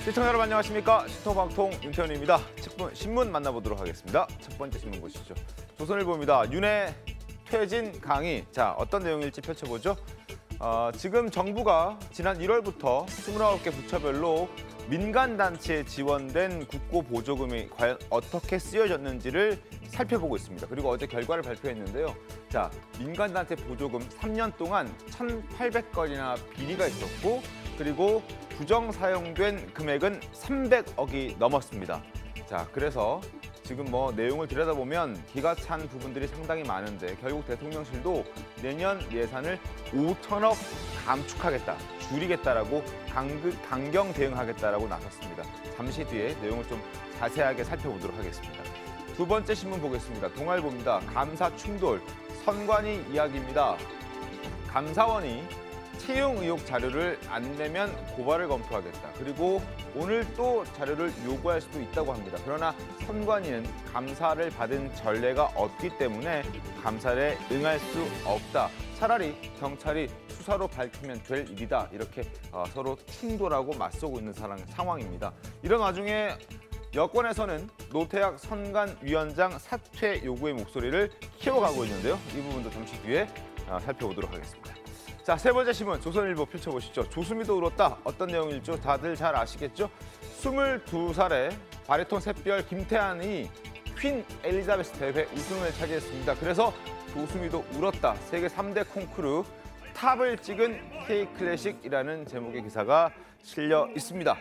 시청자 여러분 안녕하십니까. 시토방통 윤태현입니다. 신문 만나보도록 하겠습니다. 첫 번째 신문 보시죠. 조선일보입니다. 윤의 퇴진 강의. 자, 어떤 내용일지 펼쳐보죠. 지금 정부가 지난 1월부터 29개 부처별로 민간단체에 지원된 국고 보조금이 과연 어떻게 쓰여졌는지를 살펴보고 있습니다. 그리고 어제 결과를 발표했는데요. 자, 민간단체 보조금 3년 동안 1,800건이나 비리가 있었고, 그리고 부정 사용된 금액은 300억이 넘었습니다. 자, 그래서 지금 내용을 들여다보면 기가 찬 부분들이 상당히 많은데 결국 대통령실도 내년 예산을 5천억 감축하겠다, 줄이겠다라고 강경 대응하겠다라고 나섰습니다. 잠시 뒤에 내용을 좀 자세하게 살펴보도록 하겠습니다. 두 번째 신문 보겠습니다. 동아일보입니다. 감사 충돌, 선관위 이야기입니다. 감사원이 채용 의혹 자료를 안 내면 고발을 검토하겠다. 그리고 오늘 또 자료를 요구할 수도 있다고 합니다. 그러나 선관위는 감사를 받은 전례가 없기 때문에 감사에 응할 수 없다. 차라리 경찰이 수사로 밝히면 될 일이다. 이렇게 서로 충돌하고 맞서고 있는 상황입니다. 이런 와중에 여권에서는 노태학 선관위원장 사퇴 요구의 목소리를 키워가고 있는데요. 이 부분도 잠시 뒤에 살펴보도록 하겠습니다. 자, 세 번째 신문 조선일보 펼쳐보시죠. 조수미도 울었다. 어떤 내용일죠? 다들 잘 아시겠죠? 22살의 바리톤 샛별 김태환이 퀸 엘리자베스 대회 우승을 차지했습니다. 그래서 조수미도 울었다. 세계 3대 콩쿠르 탑을 찍은 K클래식이라는 제목의 기사가 실려 있습니다.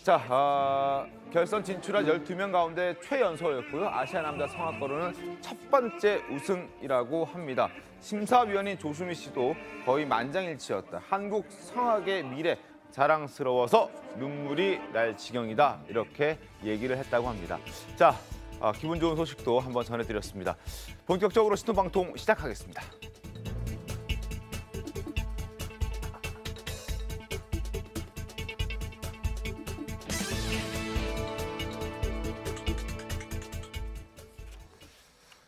자, 결선 진출한 12명 가운데 최연소였고요. 아시아 남자 성악거로는 첫 번째 우승이라고 합니다. 심사위원인 조수미 씨도 거의 만장일치였다. 한국 성악의 미래 자랑스러워서 눈물이 날 지경이다. 이렇게 얘기를 했다고 합니다. 자, 기분 좋은 소식도 한번 전해드렸습니다. 본격적으로 신토방통 시작하겠습니다.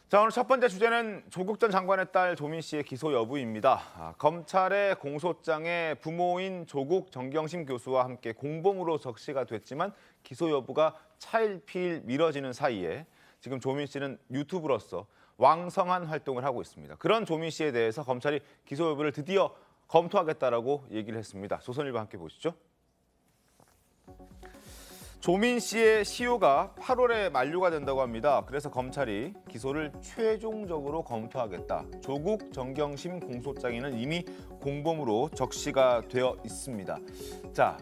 자, 오늘 첫 번째 주제는 조국 전 장관의 딸 조민 씨의 기소 여부입니다. 검찰의 공소장에 부모인 조국 정경심 교수와 함께 공범으로 적시가 됐지만 기소 여부가 차일피일 미뤄지는 사이에 지금 조민 씨는 유튜브로서 왕성한 활동을 하고 있습니다. 그런 조민 씨에 대해서 검찰이 기소 여부를 드디어 검토하겠다라고 얘기를 했습니다. 조선일보 함께 보시죠. 조민 씨의 시효가 8월에 만료가 된다고 합니다. 그래서 검찰이 기소를 최종적으로 검토하겠다. 조국 정경심 공소장에는 이미 공범으로 적시가 되어 있습니다. 자,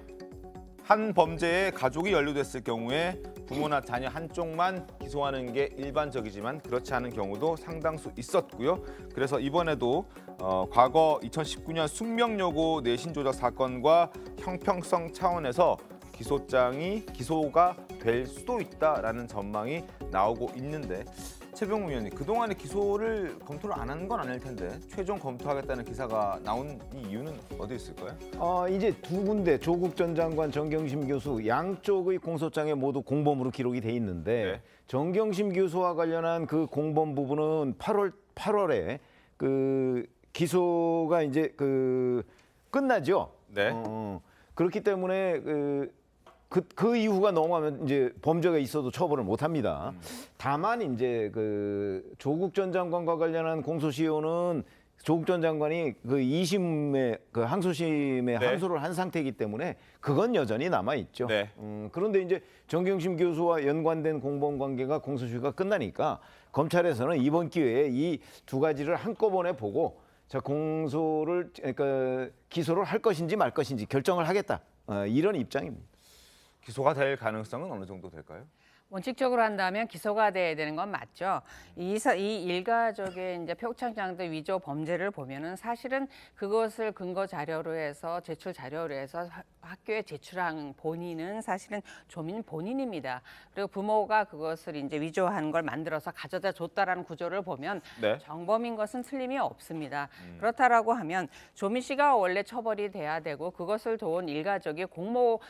한 범죄에 가족이 연루됐을 경우에 부모나 자녀 한쪽만 기소하는 게 일반적이지만 그렇지 않은 경우도 상당수 있었고요. 그래서 이번에도 과거 2019년 숙명여고 내신 조작 사건과 형평성 차원에서 기소가 될 수도 있다라는 전망이 나오고 있는데, 최병우 의원님, 그동안에 기소를 검토를 안 한 건 아닐 텐데 최종 검토하겠다는 기사가 나온 이 이유는 어디 있을까요? 이제 두 군데 조국 전 장관, 정경심 교수 양쪽의 공소장에 모두 공범으로 기록이 돼 있는데 네. 정경심 교수와 관련한 그 공범 부분은 8월에 그 기소가 이제 끝나죠. 네. 그렇기 때문에 그 이후가 넘어가면 이제 범죄가 있어도 처벌을 못 합니다. 다만 이제 조국 전 장관과 관련한 공소시효는 조국 전 장관이 그 2심의 항소심에 네. 항소를 한 상태이기 때문에 그건 여전히 남아 있죠. 네. 그런데 이제 정경심 교수와 연관된 공범 관계가 공소시효가 끝나니까 검찰에서는 이번 기회에 이 두 가지를 한꺼번에 보고 자, 그러니까 기소를 할 것인지 말 것인지 결정을 하겠다. 이런 입장입니다. 기소가 될 가능성은 어느 정도 될까요? 원칙적으로 한다면 기소가 돼야 되는 건 맞죠. 이 일가족의 이제 표창장도 위조 범죄를 보면은 사실은 그것을 근거 자료로 해서 제출 자료로 해서 학교에 제출한 본인은 사실은 조민 본인입니다. 그리고 부모가 그것을 이제 위조한 걸 만들어서 가져다 줬다라는 구조를 보면 네. 정범인 것은 틀림이 없습니다. 그렇다라고 하면 조민 씨가 원래 처벌이 돼야 되고 그것을 도운 일가족이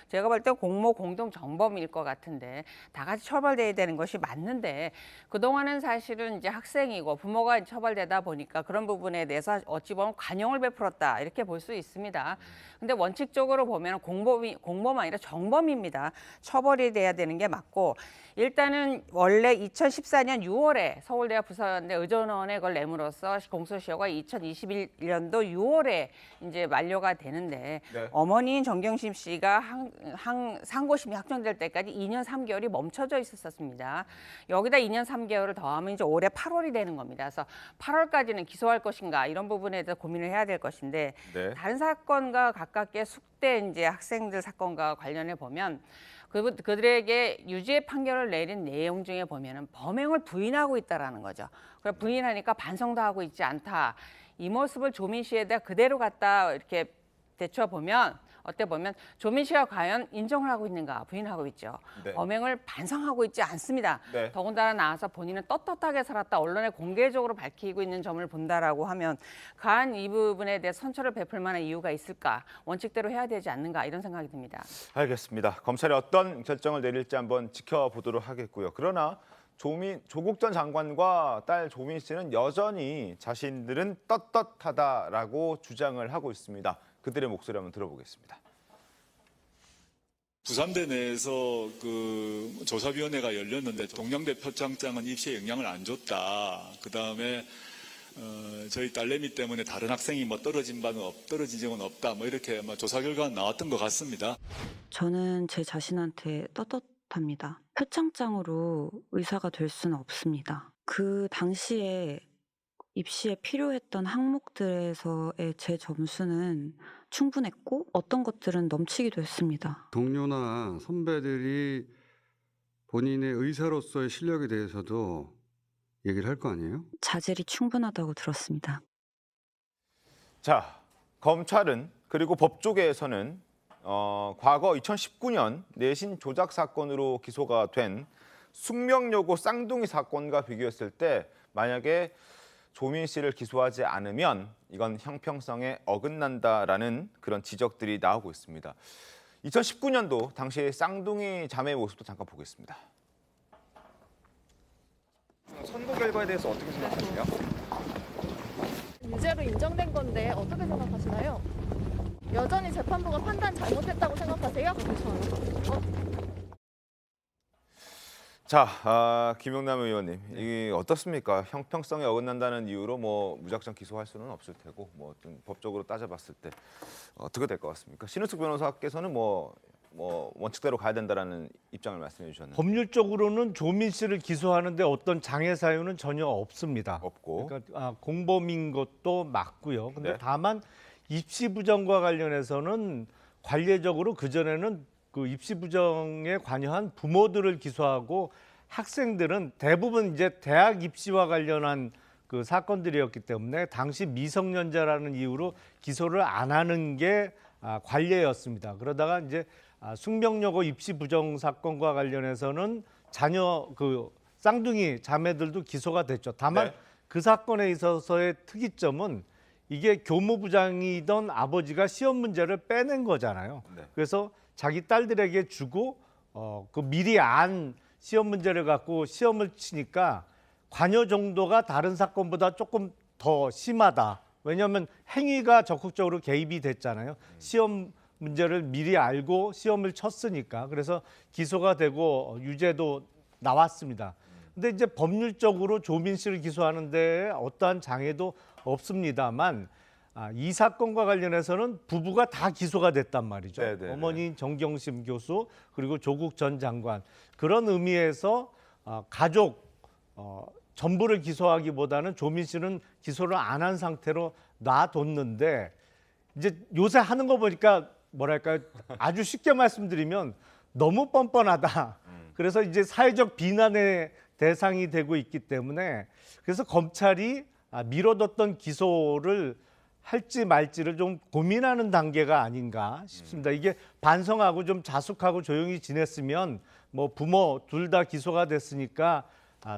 제가 볼 때 공모 공동 정범일 것 같은데 다 같이 처벌돼야 되는 것이 맞는데 그동안은 사실은 이제 학생이고 부모가 처벌되다 보니까 그런 부분에 대해서 어찌 보면 관용을 베풀었다 이렇게 볼 수 있습니다. 근데 원칙적으로 보면 공범 아니라 정범입니다. 처벌이 돼야 되는 게 맞고 일단은 원래 2014년 6월에 서울대와 부산대 의전원에 그걸 내므로써 공소시효가 2021년도 6월에 이제 만료가 되는데 네. 어머니인 정경심 씨가 상고심이 확정될 때까지 2년 3개월이 멈춰져 있었습니다. 여기다 2년 3개월을 더하면 이제 올해 8월이 되는 겁니다. 그래서 8월까지는 기소할 것인가 이런 부분에 대해서 고민을 해야 될 것인데 네. 다른 사건과 가깝게 숙대 이제 학생들 사건과 관련해 보면 그들에게 유죄 판결을 내린 내용 중에 보면은 범행을 부인하고 있다라는 거죠. 그래 부인하니까 반성도 하고 있지 않다. 이 모습을 조민 씨에 대해 그대로 갖다 이렇게 대처 보면 어때 보면 조민 씨가 과연 인정을 하고 있는가 부인하고 있죠. 네. 범행을 반성하고 있지 않습니다. 네. 더군다나 나와서 본인은 떳떳하게 살았다 언론에 공개적으로 밝히고 있는 점을 본다라고 하면 과연 이 부분에 대해 선처를 베풀 만한 이유가 있을까? 원칙대로 해야 되지 않는가 이런 생각이 듭니다. 알겠습니다. 검찰이 어떤 결정을 내릴지 한번 지켜보도록 하겠고요. 그러나 조국 전 장관과 딸 조민 씨는 여전히 자신들은 떳떳하다라고 주장을 하고 있습니다. 그들의 목소리 한번 들어보겠습니다. 부산대 내에서 그 조사위원회가 열렸는데 동양대 표창장은 입시에 영향을 안 줬다. 그 다음에 저희 딸내미 때문에 다른 학생이 뭐 떨어진 적은 없다. 뭐 이렇게 조사 결과가 나왔던 것 같습니다. 저는 제 자신한테 떳떳합니다. 표창장으로 의사가 될 수는 없습니다. 그 당시에 입시에 필요했던 항목들에서의 제 점수는 충분했고 어떤 것들은 넘치기도 했습니다. 동료나 선배들이 본인의 의사로서의 실력에 대해서도 얘기를 할 거 아니에요? 자질이 충분하다고 들었습니다. 자, 검찰은 그리고 법조계에서는 과거 2019년 내신 조작 사건으로 기소가 된 숙명여고 쌍둥이 사건과 비교했을 때 만약에 조민 씨를 기소하지 않으면 이건 형평성에 어긋난다라는 그런 지적들이 나오고 있습니다. 2019년도 당시 쌍둥이 자매의 모습도 잠깐 보겠습니다. 선고 결과에 대해서 어떻게 생각하세요? 유죄로 인정된 건데 어떻게 생각하시나요? 여전히 재판부가 판단 잘못했다고 생각하세요? 자, 김용남 의원님, 이게 어떻습니까? 형평성에 어긋난다는 이유로 뭐 무작정 기소할 수는 없을 테고, 뭐 좀 법적으로 따져봤을 때 어떻게 될 것 같습니까? 신은숙 변호사께서는 뭐 원칙대로 가야 된다라는 입장을 말씀해 주셨는데 법률적으로는 조민 씨를 기소하는데 어떤 장애 사유는 전혀 없습니다. 없고, 그러니까 공범인 것도 맞고요. 근데 네. 다만 입시 부정과 관련해서는 관례적으로 그 전에는 그 입시 부정에 관여한 부모들을 기소하고 학생들은 대부분 이제 대학 입시와 관련한 그 사건들이었기 때문에 당시 미성년자라는 이유로 기소를 안 하는 게 관례였습니다. 그러다가 이제 숙명여고 입시 부정 사건과 관련해서는 자녀 그 쌍둥이 자매들도 기소가 됐죠. 다만 네. 그 사건에 있어서의 특이점은 이게 교무부장이던 아버지가 시험 문제를 빼낸 거잖아요. 네. 그래서 자기 딸들에게 주고 그 미리 안 시험 문제를 갖고 시험을 치니까 관여 정도가 다른 사건보다 조금 더 심하다. 왜냐하면 행위가 적극적으로 개입이 됐잖아요. 시험 문제를 미리 알고 시험을 쳤으니까. 그래서 기소가 되고 유죄도 나왔습니다. 근데 이제 법률적으로 조민 씨를 기소하는데 어떠한 장애도 없습니다만 이 사건과 관련해서는 부부가 다 기소가 됐단 말이죠. 네네네. 어머니 정경심 교수 그리고 조국 전 장관. 그런 의미에서 가족 전부를 기소하기보다는 조민 씨는 기소를 안 한 상태로 놔뒀는데 이제 요새 하는 거 보니까 뭐랄까 아주 쉽게 말씀드리면 너무 뻔뻔하다. 그래서 이제 사회적 비난의 대상이 되고 있기 때문에 그래서 검찰이 미뤄뒀던 기소를 할지 말지를 좀 고민하는 단계가 아닌가 싶습니다. 이게 반성하고 좀 자숙하고 조용히 지냈으면 뭐 부모 둘 다 기소가 됐으니까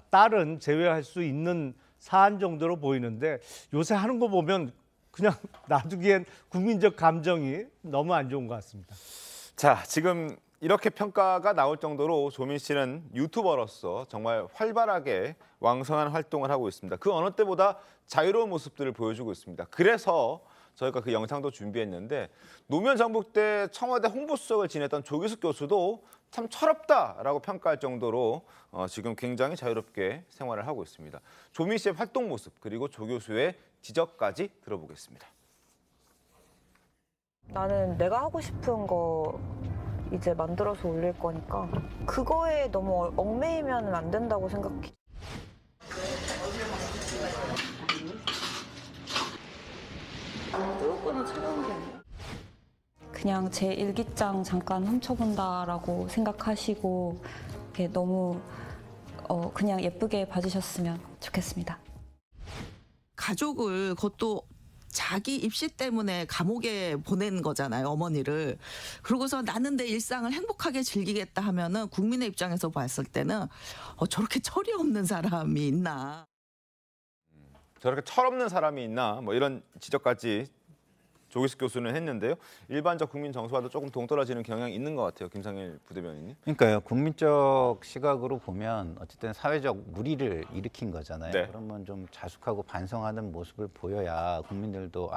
딸은 제외할 수 있는 사안 정도로 보이는데 요새 하는 거 보면 그냥 놔두기엔 국민적 감정이 너무 안 좋은 것 같습니다. 자, 지금 이렇게 평가가 나올 정도로 조민 씨는 유튜버로서 정말 활발하게 왕성한 활동을 하고 있습니다. 그 어느 때보다 자유로운 모습들을 보여주고 있습니다. 그래서 저희가 그 영상도 준비했는데 노무현 정부 때 청와대 홍보수석을 지냈던 조기숙 교수도 참 철없다라고 평가할 정도로 지금 굉장히 자유롭게 생활을 하고 있습니다. 조민 씨의 활동 모습 그리고 조 교수의 지적까지 들어보겠습니다. 나는 내가 하고 싶은 거 이제 만들어서 올릴 거니까 그거에 너무 얽매이면 안 된다고 생각해. 뜨겁거나 차가운 게 아니라 그냥 제 일기장 잠깐 훔쳐본다라고 생각하시고 이렇게 너무 그냥 예쁘게 봐주셨으면 좋겠습니다. 가족을 그것도 자기 입시 때문에 감옥에 보낸 거잖아요, 어머니를. 그러고서 나는 내 일상을 행복하게 즐기겠다 하면은 국민의 입장에서 봤을 때는 저렇게 철이 없는 사람이 있나. 저렇게 철없는 사람이 있나 뭐 이런 지적까지 조기숙 교수는 했는데요. 일반적 국민 정서와도 조금 동떨어지는 경향이 있는 것 같아요. 김상일 부대변인님. 그러니까요. 국민적 시각으로 보면 어쨌든 사회적 물의를 일으킨 거잖아요. 네. 그러면 좀 자숙하고 반성하는 모습을 보여야 국민들도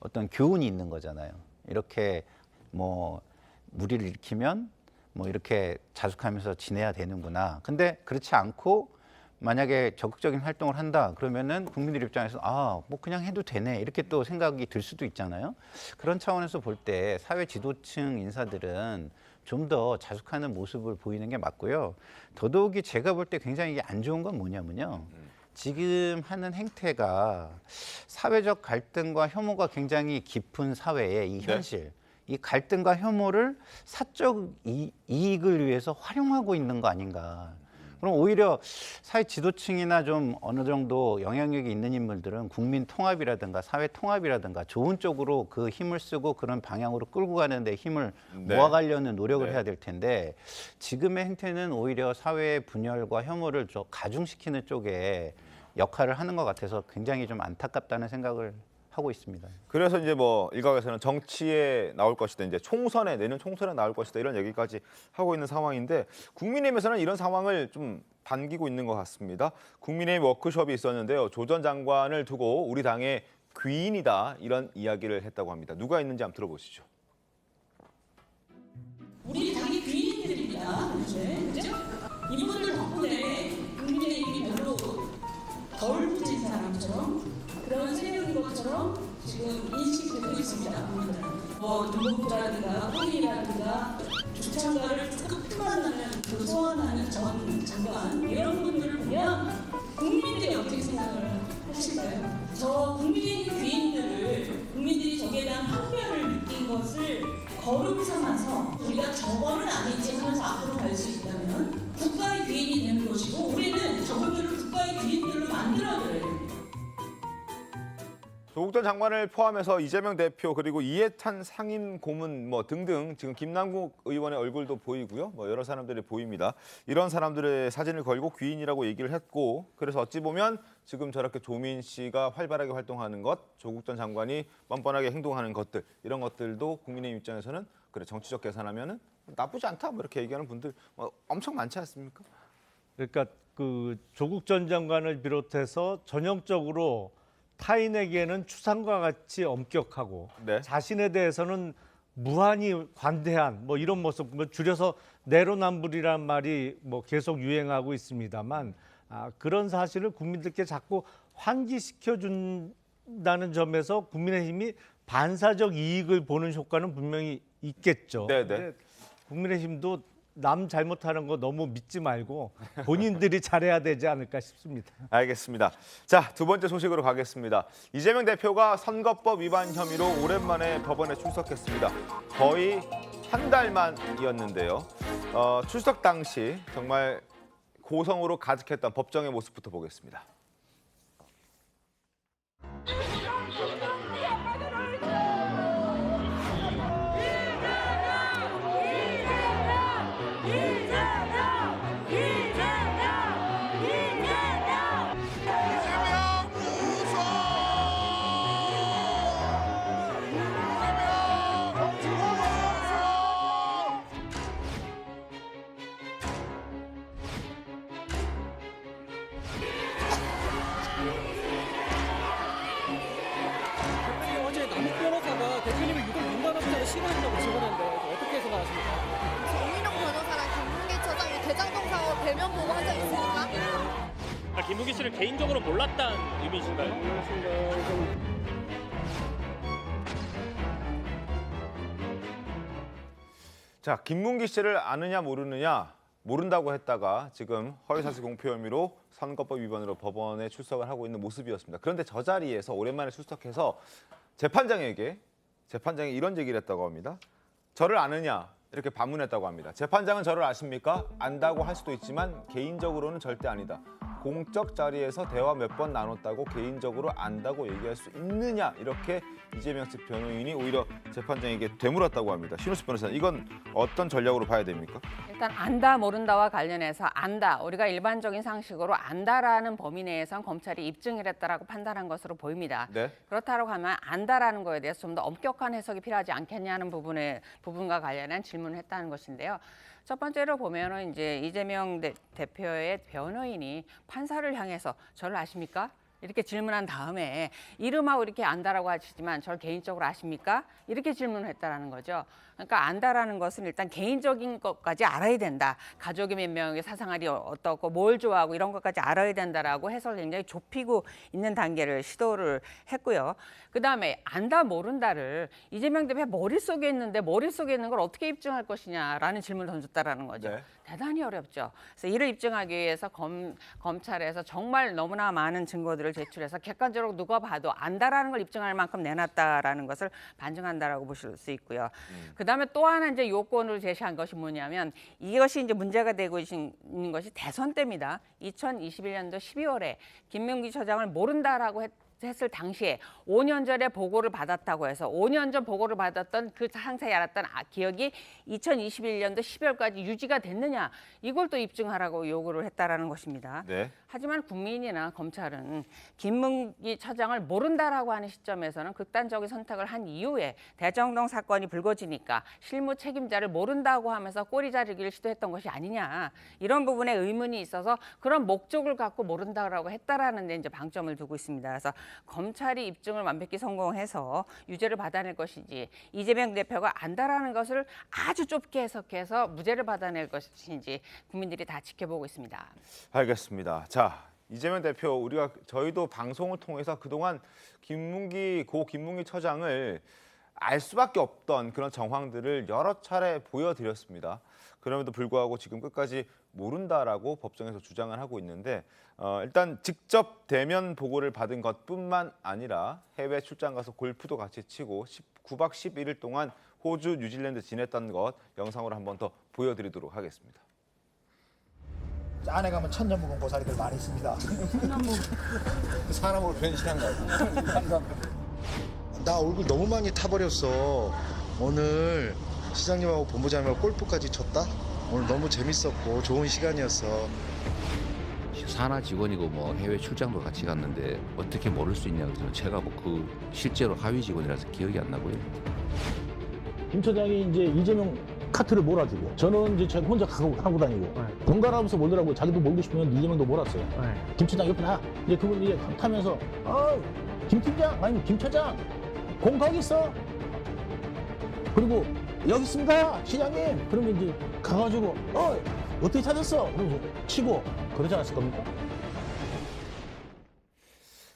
어떤 교훈이 있는 거잖아요. 이렇게 뭐 물의를 일으키면 뭐 이렇게 자숙하면서 지내야 되는구나. 근데 그렇지 않고 만약에 적극적인 활동을 한다 그러면은 국민들 입장에서 뭐 그냥 해도 되네 이렇게 또 생각이 들 수도 있잖아요. 그런 차원에서 볼 때 사회 지도층 인사들은 좀 더 자숙하는 모습을 보이는 게 맞고요. 더더욱이 제가 볼 때 굉장히 이게 안 좋은 건 뭐냐면요. 지금 하는 행태가 사회적 갈등과 혐오가 굉장히 깊은 사회의 이 현실, 이 갈등과 혐오를 사적 이익을 위해서 활용하고 있는 거 아닌가. 그럼 오히려 사회 지도층이나 좀 어느 정도 영향력이 있는 인물들은 국민 통합이라든가 사회 통합이라든가 좋은 쪽으로 그 힘을 쓰고 그런 방향으로 끌고 가는 데 힘을 모아가려는 노력을 해야 될 텐데 지금의 행태는 오히려 사회의 분열과 혐오를 좀 가중시키는 쪽에 역할을 하는 것 같아서 굉장히 좀 안타깝다는 생각을 하고 있습니다. 그래서 이제 뭐 일각에서는 정치에 나올 것이다, 이제 총선에 내년 총선에 나올 것이다 이런 얘기까지 하고 있는 상황인데 국민의힘에서는 이런 상황을 좀 반기고 있는 것 같습니다. 국민의힘 워크숍이 있었는데요. 조 전 장관을 두고 우리 당의 귀인이다 이런 이야기를 했다고 합니다. 누가 있는지 한번 들어보시죠. 우리 당의 귀인들입니다. 그렇죠? 이분들 덕분에 국민의힘이 별로 덜 붙인 사람처럼 그런 세력인 것처럼 지금 인식되고 있습니다. 누구라든가 호인이라든가 주창가를 끝만나는 그 소환하는 전 장관 이런 분들을 보면 국민들이 어떻게 생각을 하실까요? 저 국민의힘 귀인들을 국민들이 저기에 대한 한별을 느낀 것을 거룩 삼아서 우리가 저거는 아니지 하면서 앞으로 갈 수 있다면 국가의 귀인이 되는 것이고 우리는 저분들을 국가의 귀인들로 만들어줘야 됩니다. 조국 전 장관을 포함해서 이재명 대표 그리고 이해찬 상임 고문 뭐 등등 지금 김남국 의원의 얼굴도 보이고요. 뭐 여러 사람들이 보입니다. 이런 사람들의 사진을 걸고 귀인이라고 얘기를 했고 그래서 어찌 보면 지금 저렇게 조민 씨가 활발하게 활동하는 것, 조국 전 장관이 뻔뻔하게 행동하는 것들 이런 것들도 국민의힘 입장에서는 그래 정치적 계산하면은 나쁘지 않다 뭐 이렇게 얘기하는 분들 엄청 많지 않습니까? 그러니까 그 조국 전 장관을 비롯해서 전형적으로 타인에게는 추상과 같이 엄격하고 자신에 대해서는 무한히 관대한 뭐 이런 모습, 뭐 줄여서 내로남불이란 말이 뭐 계속 유행하고 있습니다만 그런 사실을 국민들께 자꾸 환기시켜 준다는 점에서 국민의힘이 반사적 이익을 보는 효과는 분명히 있겠죠. 근데 국민의힘도 남 잘못하는 거 너무 믿지 말고 본인들이 잘해야 되지 않을까 싶습니다. 알겠습니다. 자, 두 번째 소식으로 가겠습니다. 이재명 대표가 선거법 위반 혐의로 오랜만에 법원에 출석했습니다. 거의 한 달 만이었는데요. 출석 당시 정말 고성으로 가득했던 법정의 모습부터 보겠습니다. 싫어한다고 증언했는데 어떻게 생각하십니까? 정민영 변호사랑 김문기 처장이 대장동 사업 대면 보고한 적 있습니까? 김문기 씨를 개인적으로 몰랐다는 의미이신가요? 자, 김문기 씨를 아느냐 모르느냐 모른다고 했다가 지금 허위사실 공표 혐의로 선거법 위반으로 법원에 출석을 하고 있는 모습이었습니다. 그런데 저 자리에서 오랜만에 출석해서 재판장이 이런 얘기를 했다고 합니다. 저를 아느냐 이렇게 반문했다고 합니다. 재판장은 저를 아십니까? 안다고 할 수도 있지만 개인적으로는 절대 아니다. 공적 자리에서 대화 몇 번 나눴다고 개인적으로 안다고 얘기할 수 있느냐 이렇게 이재명 측 변호인이 오히려 재판장에게 되물었다고 합니다. 신우식 변호사, 이건 어떤 전략으로 봐야 됩니까? 일단 안다 모른다와 관련해서 안다, 우리가 일반적인 상식으로 안다라는 범위 내에선 검찰이 입증을 했다라고 판단한 것으로 보입니다. 네. 그렇다고 하면 안다라는 거에 대해서 좀 더 엄격한 해석이 필요하지 않겠냐는 부분과 관련한 질문을 했다는 것인데요. 첫 번째로 보면은 이제 이재명 대표의 변호인이 판사를 향해서 저를 아십니까? 이렇게 질문한 다음에 이름하고 이렇게 안다라고 하시지만 저를 개인적으로 아십니까? 이렇게 질문을 했다라는 거죠. 그러니까 안다라는 것은 일단 개인적인 것까지 알아야 된다. 가족이 몇 명의 사생활이 어떻고 뭘 좋아하고 이런 것까지 알아야 된다라고 해서 굉장히 좁히고 있는 단계를 시도를 했고요. 그다음에 안다 모른다를 이재명 대표의 머릿속에 있는데 머릿속에 있는 걸 어떻게 입증할 것이냐라는 질문을 던졌다라는 거죠. 네. 대단히 어렵죠. 그래서 이를 입증하기 위해서 검찰에서 정말 너무나 많은 증거들을 제출해서 객관적으로 누가 봐도 안다라는 걸 입증할 만큼 내놨다라는 것을 반증한다라고 보실 수 있고요. 그다음에 또 하나 이제 요건을 제시한 것이 뭐냐면 이것이 이제 문제가 되고 있는 것이 대선 때입니다. 2021년도 12월에 김문기 처장을 모른다라고 했을 당시에 5년 전에 보고를 받았다고 해서 5년 전 보고를 받았던 그 상세히 알았던 기억이 2021년도 12월까지 유지가 됐느냐 이걸 또 입증하라고 요구를 했다라는 것입니다. 네. 하지만 국민이나 검찰은 김문기 처장을 모른다라고 하는 시점에서는 극단적인 선택을 한 이후에 대장동 사건이 불거지니까 실무 책임자를 모른다고 하면서 꼬리 자르기를 시도했던 것이 아니냐 이런 부분에 의문이 있어서 그런 목적을 갖고 모른다라고 했다라는 데 이제 방점을 두고 있습니다. 그래서 검찰이 입증을 완벽히 성공해서 유죄를 받아낼 것인지 이재명 대표가 안다라는 것을 아주 좁게 해석해서 무죄를 받아낼 것인지 국민들이 다 지켜보고 있습니다. 알겠습니다. 자, 이재명 대표 저희도 방송을 통해서 그동안 고 김문기 처장을 알 수밖에 없던 그런 정황들을 여러 차례 보여드렸습니다. 그럼에도 불구하고 지금 끝까지 모른다라고 법정에서 주장을 하고 있는데 일단 직접 대면 보고를 받은 것뿐만 아니라 해외 출장 가서 골프도 같이 치고 9박 11일 동안 호주, 뉴질랜드 지냈던 것 영상으로 한번 더 보여드리도록 하겠습니다. 안에 가면 천년묵은 고사리들 많이 있습니다. 사람으로 변신한 거야. 나 얼굴 너무 많이 타버렸어. 오늘 시장님하고 본부장님하고 골프까지 쳤다? 오늘 너무 재밌었고 좋은 시간이었어. 산하 직원이고 뭐 해외 출장도 같이 갔는데 어떻게 모를 수 있냐 그래서 제가 뭐 그 실제로 하위 직원이라서 기억이 안 나고요. 김 처장이 이제 이재명 카트를 몰아주고 저는 이제 제가 혼자 하고 다니고 번갈아가면서 몰더라고요. 자기도 몰고 싶으면 이재명도 몰았어요. 김 처장 옆에 나 이제 그분 이제 타면서 김 팀장 아니면 김 처장 공 거기 있어. 그리고 여기 있습니다 시장님. 그러면 이제 가가지고 어떻게 찾았어? 그러면서 치고 그러지 않았을 겁니까?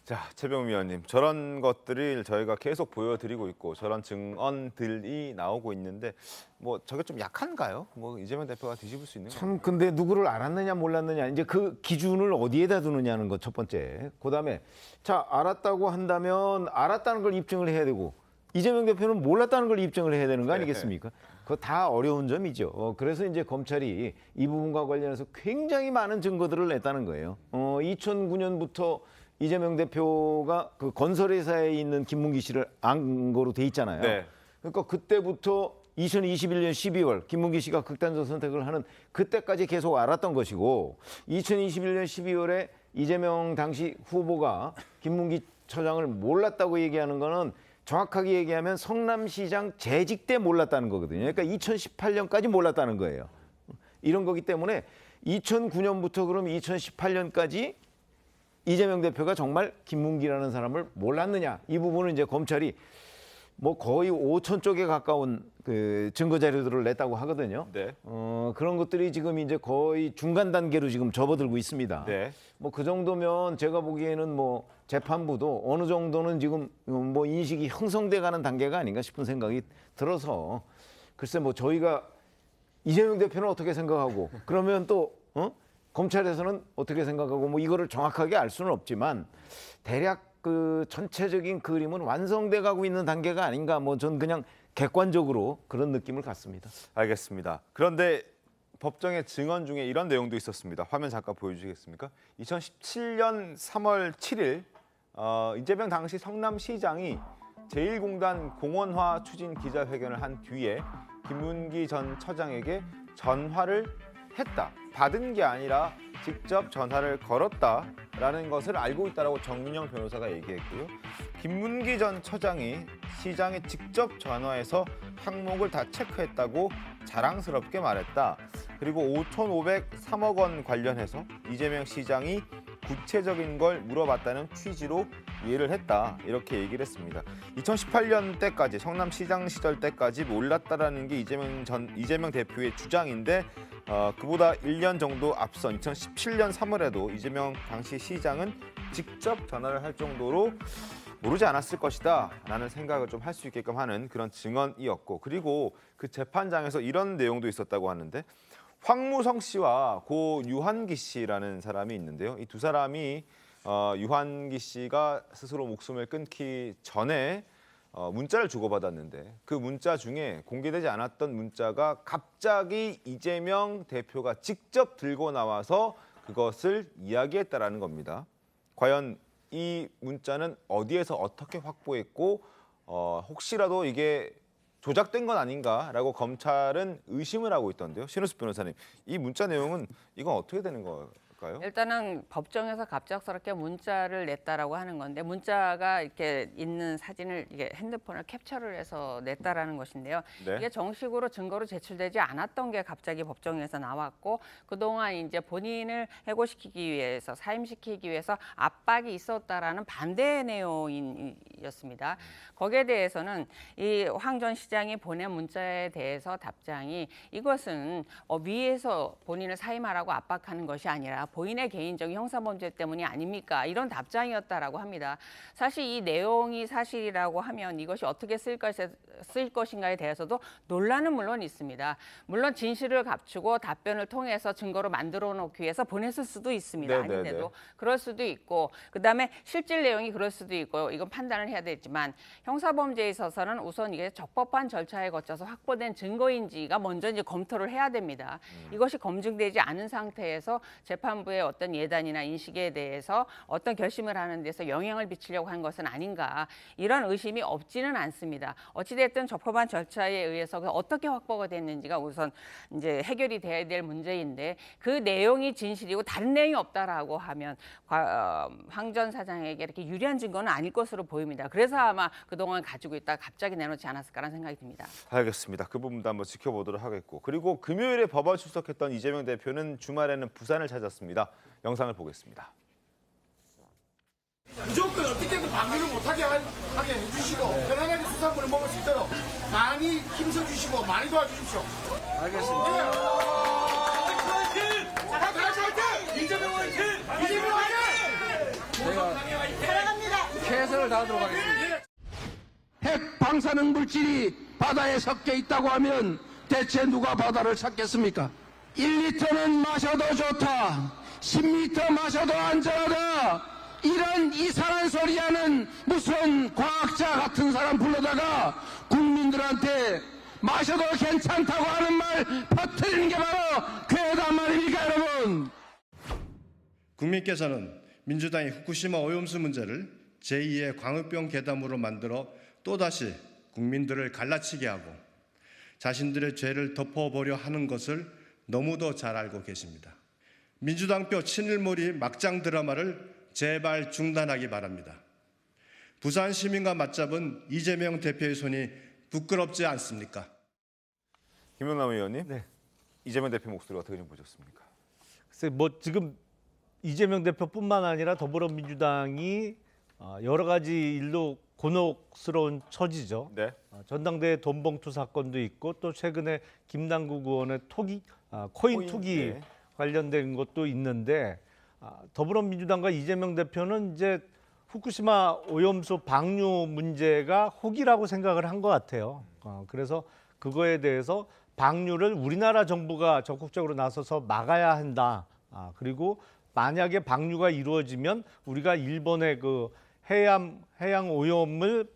자, 최병우 위원님, 저런 것들을 저희가 계속 보여드리고 있고 저런 증언들이 나오고 있는데 뭐 저게 좀 약한가요? 뭐 이재명 대표가 뒤집을 수 있는 거? 참 근데 누구를 알았느냐 몰랐느냐 이제 그 기준을 어디에다 두느냐는 것 첫 번째. 그다음에 자 알았다고 한다면 알았다는 걸 입증을 해야 되고 이재명 대표는 몰랐다는 걸 입증을 해야 되는 거 아니겠습니까? 그거 다 어려운 점이죠. 그래서 이제 검찰이 이 부분과 관련해서 굉장히 많은 증거들을 냈다는 거예요. 2009년부터 이재명 대표가 그 건설회사에 있는 김문기 씨를 안 거로 돼 있잖아요. 네. 그러니까 그때부터 2021년 12월 김문기 씨가 극단적 선택을 하는 그때까지 계속 알았던 것이고 2021년 12월에 이재명 당시 후보가 김문기 처장을 몰랐다고 얘기하는 거는 정확하게 얘기하면 성남시장 재직 때 몰랐다는 거거든요. 그러니까 2018년까지 몰랐다는 거예요. 이런 거기 때문에 2009년부터 그럼 2018년까지 이재명 대표가 정말 김문기라는 사람을 몰랐느냐 이 부분은 이제 검찰이 뭐 거의 5천 쪽에 가까운 그 증거 자료들을 냈다고 하거든요. 네. 그런 것들이 지금 이제 거의 중간 단계로 지금 접어들고 있습니다. 네. 뭐 그 정도면 제가 보기에는 뭐 재판부도 어느 정도는 지금 뭐 인식이 형성돼 가는 단계가 아닌가 싶은 생각이 들어서 글쎄 뭐 저희가 이재명 대표는 어떻게 생각하고 그러면 또 검찰에서는 어떻게 생각하고 뭐 이거를 정확하게 알 수는 없지만 대략 그 전체적인 그림은 완성돼 가고 있는 단계가 아닌가 뭐 전 그냥 객관적으로 그런 느낌을 갖습니다. 알겠습니다. 그런데 법정의 증언 중에 이런 내용도 있었습니다. 화면 잠깐 보여주시겠습니까? 2017년 3월 7일 이재명 당시 성남시장이 제1공단 공원화 추진 기자회견을 한 뒤에 김문기 전 처장에게 전화를 했다. 받은 게 아니라 직접 전화를 걸었다라는 것을 알고 있다라고 정민영 변호사가 얘기했고요. 김문기 전 처장이 시장에 직접 전화해서 항목을 다 체크했다고 자랑스럽게 말했다. 그리고 5,503억 원 관련해서 이재명 시장이 구체적인 걸 물어봤다는 취지로 이해를 했다. 이렇게 얘기를 했습니다. 2018년 때까지 성남시장 시절 때까지 몰랐다라는 게 이재명 대표의 주장인데 그보다 1년 정도 앞선 2017년 3월에도 이재명 당시 시장은 직접 전화를 할 정도로 모르지 않았을 것이다 라는 생각을 좀 할 수 있게끔 하는 그런 증언이었고 그리고 그 재판장에서 이런 내용도 있었다고 하는데 황무성 씨와 고 유한기 씨라는 사람이 있는데요. 이 두 사람이 유한기 씨가 스스로 목숨을 끊기 전에 문자를 주고받았는데 그 문자 중에 공개되지 않았던 문자가 갑자기 이재명 대표가 직접 들고 나와서 그것을 이야기했다라는 겁니다. 과연 이 문자는 어디에서 어떻게 확보했고 혹시라도 이게 조작된 건 아닌가라고 검찰은 의심을 하고 있던데요. 신우수 변호사님, 이 문자 내용은 이건 어떻게 되는 걸까요? 일단은 법정에서 갑작스럽게 문자를 냈다라고 하는 건데 문자가 이렇게 있는 사진을 이게 핸드폰을 캡처를 해서 냈다라는 것인데요. 네. 이게 정식으로 증거로 제출되지 않았던 게 갑자기 법정에서 나왔고 그동안 이제 본인을 해고시키기 위해서 사임시키기 위해서 압박이 있었다라는 반대 내용이었습니다. 거기에 대해서는 이 황 전 시장이 보낸 문자에 대해서 답장이 이것은 위에서 본인을 사임하라고 압박하는 것이 아니라 본인의 개인적인 형사범죄 때문이 아닙니까? 이런 답장이었다라고 합니다. 사실 이 내용이 사실이라고 하면 이것이 어떻게 쓸 것인가에 대해서도 논란은 물론 있습니다. 물론 진실을 갖추고 답변을 통해서 증거로 만들어 놓기 위해서 보냈을 수도 있습니다. 네네네. 아닌데도 그럴 수도 있고 그다음에 실질 내용이 그럴 수도 있고 이건 판단을 해야 되지만 형사범죄에 있어서는 우선 이게 적법한 절차에 거쳐서 확보된 증거인지가 먼저 이제 검토를 해야 됩니다. 이것이 검증되지 않은 상태에서 재판부의 어떤 예단이나 인식에 대해서 어떤 결심을 하는 데서 영향을 미치려고 한 것은 아닌가 이런 의심이 없지는 않습니다. 어찌됐든 적법한 절차에 의해서 어떻게 확보가 됐는지가 우선 이제 해결이 돼야 될 문제인데 그 내용이 진실이고 다른 내용이 없다라고 하면 황 전 사장에게 이렇게 유리한 증거는 아닐 것으로 보입니다. 그래서 아마 그동안 가지고 있다가 갑자기 내놓지 않았을까라는 생각이 듭니다. 알겠습니다. 그 부분도 한번 지켜보도록 하겠고 그리고 금요일에 법원 출석했던 이재명 대표는 주말에는 부산을 찾았습니다. 영상을 보겠습니다. 무조건 어떻게든 방해를 못하게 하게 해주시고 편안하게 수산물을 먹을 수 있도록 많이 힘써주시고 많이 도와주십시오. 알겠습니다. 이재명 화이팅! 이재명 화이팅! 사랑합니다. 최선을 다하도록 하겠습니다. 핵 방사능 물질이 바다에 섞여 있다고 하면 대체 누가 바다를 찾겠습니까? 1리터는 마셔도 좋다. 10리터 마셔도 안전하다. 이런 이상한 소리 하는 무슨 과학자 같은 사람 불러다가 국민들한테 마셔도 괜찮다고 하는 말 퍼뜨리는 게 바로 괴담 말입니까, 여러분? 국민께서는 민주당이 후쿠시마 오염수 문제를 제2의 광우병 괴담으로 만들어 또다시 국민들을 갈라치게 하고 자신들의 죄를 덮어보려 하는 것을 너무도 잘 알고 계십니다. 민주당표 친일몰이 막장 드라마를 제발 중단하기 바랍니다. 부산 시민과 맞잡은 이재명 대표의 손이 부끄럽지 않습니까? 김영남 의원님, 네. 이재명 대표 목소리 어떻게 좀 보셨습니까? 글쎄 뭐 지금 이재명 대표뿐만 아니라 더불어민주당이 여러 가지 일로 곤혹스러운 처지죠. 네. 전당대회 돈봉투 사건도 있고 또 최근에 김남국 의원의 코인 투기 네. 관련된 것도 있는데 더불어민주당과 이재명 대표는 이제 후쿠시마 오염수 방류 문제가 혹이라고 생각을 한 것 같아요. 그래서 그거에 대해서 방류를 우리나라 정부가 적극적으로 나서서 막아야 한다. 그리고 만약에 방류가 이루어지면 우리가 일본의 그 해양 오염을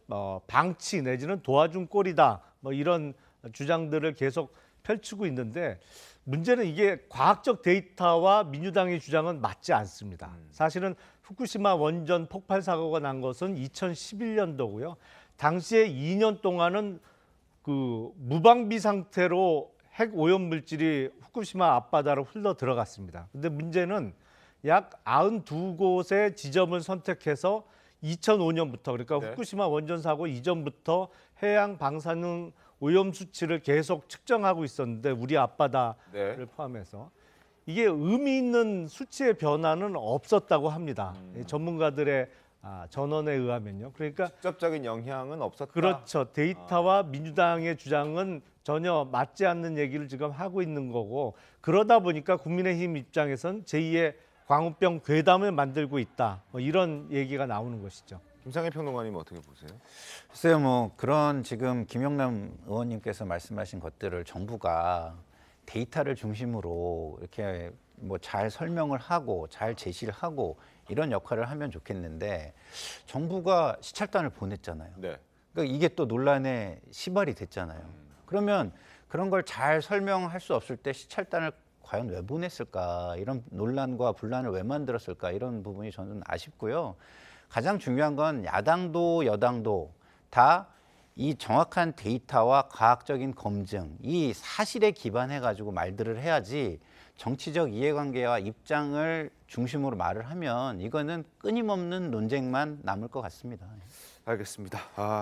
방치 내지는 도와준 꼴이다. 뭐 이런 주장들을 계속 펼치고 있는데 문제는 이게 과학적 데이터와 민주당의 주장은 맞지 않습니다. 사실은 후쿠시마 원전 폭발 사고가 난 것은 2011년도고요. 당시에 2년 동안은 그 무방비 상태로 핵 오염 물질이 후쿠시마 앞바다로 흘러 들어갔습니다. 근데 문제는 약 92곳의 지점을 선택해서 2005년부터 그러니까 네. 후쿠시마 원전 사고 이전부터 해양 방사능 오염 수치를 계속 측정하고 있었는데 우리 앞바다를 네. 포함해서 이게 의미 있는 수치의 변화는 없었다고 합니다. 전문가들의 전언에 의하면요. 그러니까 직접적인 영향은 없었다. 그렇죠. 데이터와 민주당의 주장은 전혀 맞지 않는 얘기를 지금 하고 있는 거고 그러다 보니까 국민의힘 입장에선 제2의 광우병 괴담을 만들고 있다. 뭐 이런 얘기가 나오는 것이죠. 김상일 평론가님 어떻게 보세요? 글쎄요, 뭐 그런 지금 김영남 의원님께서 말씀하신 것들을 정부가 데이터를 중심으로 이렇게 뭐 잘 설명을 하고 잘 제시를 하고 이런 역할을 하면 좋겠는데 정부가 시찰단을 보냈잖아요. 네. 그러니까 이게 또 논란의 시발이 됐잖아요. 그러면 그런 걸 잘 설명할 수 없을 때 시찰단을 과연 왜 보냈을까? 이런 논란과 분란을 왜 만들었을까? 이런 부분이 저는 아쉽고요. 가장 중요한 건 야당도 여당도 다 이 정확한 데이터와 과학적인 검증, 이 사실에 기반해 가지고 말들을 해야지 정치적 이해관계와 입장을 중심으로 말을 하면 이거는 끊임없는 논쟁만 남을 것 같습니다. 알겠습니다.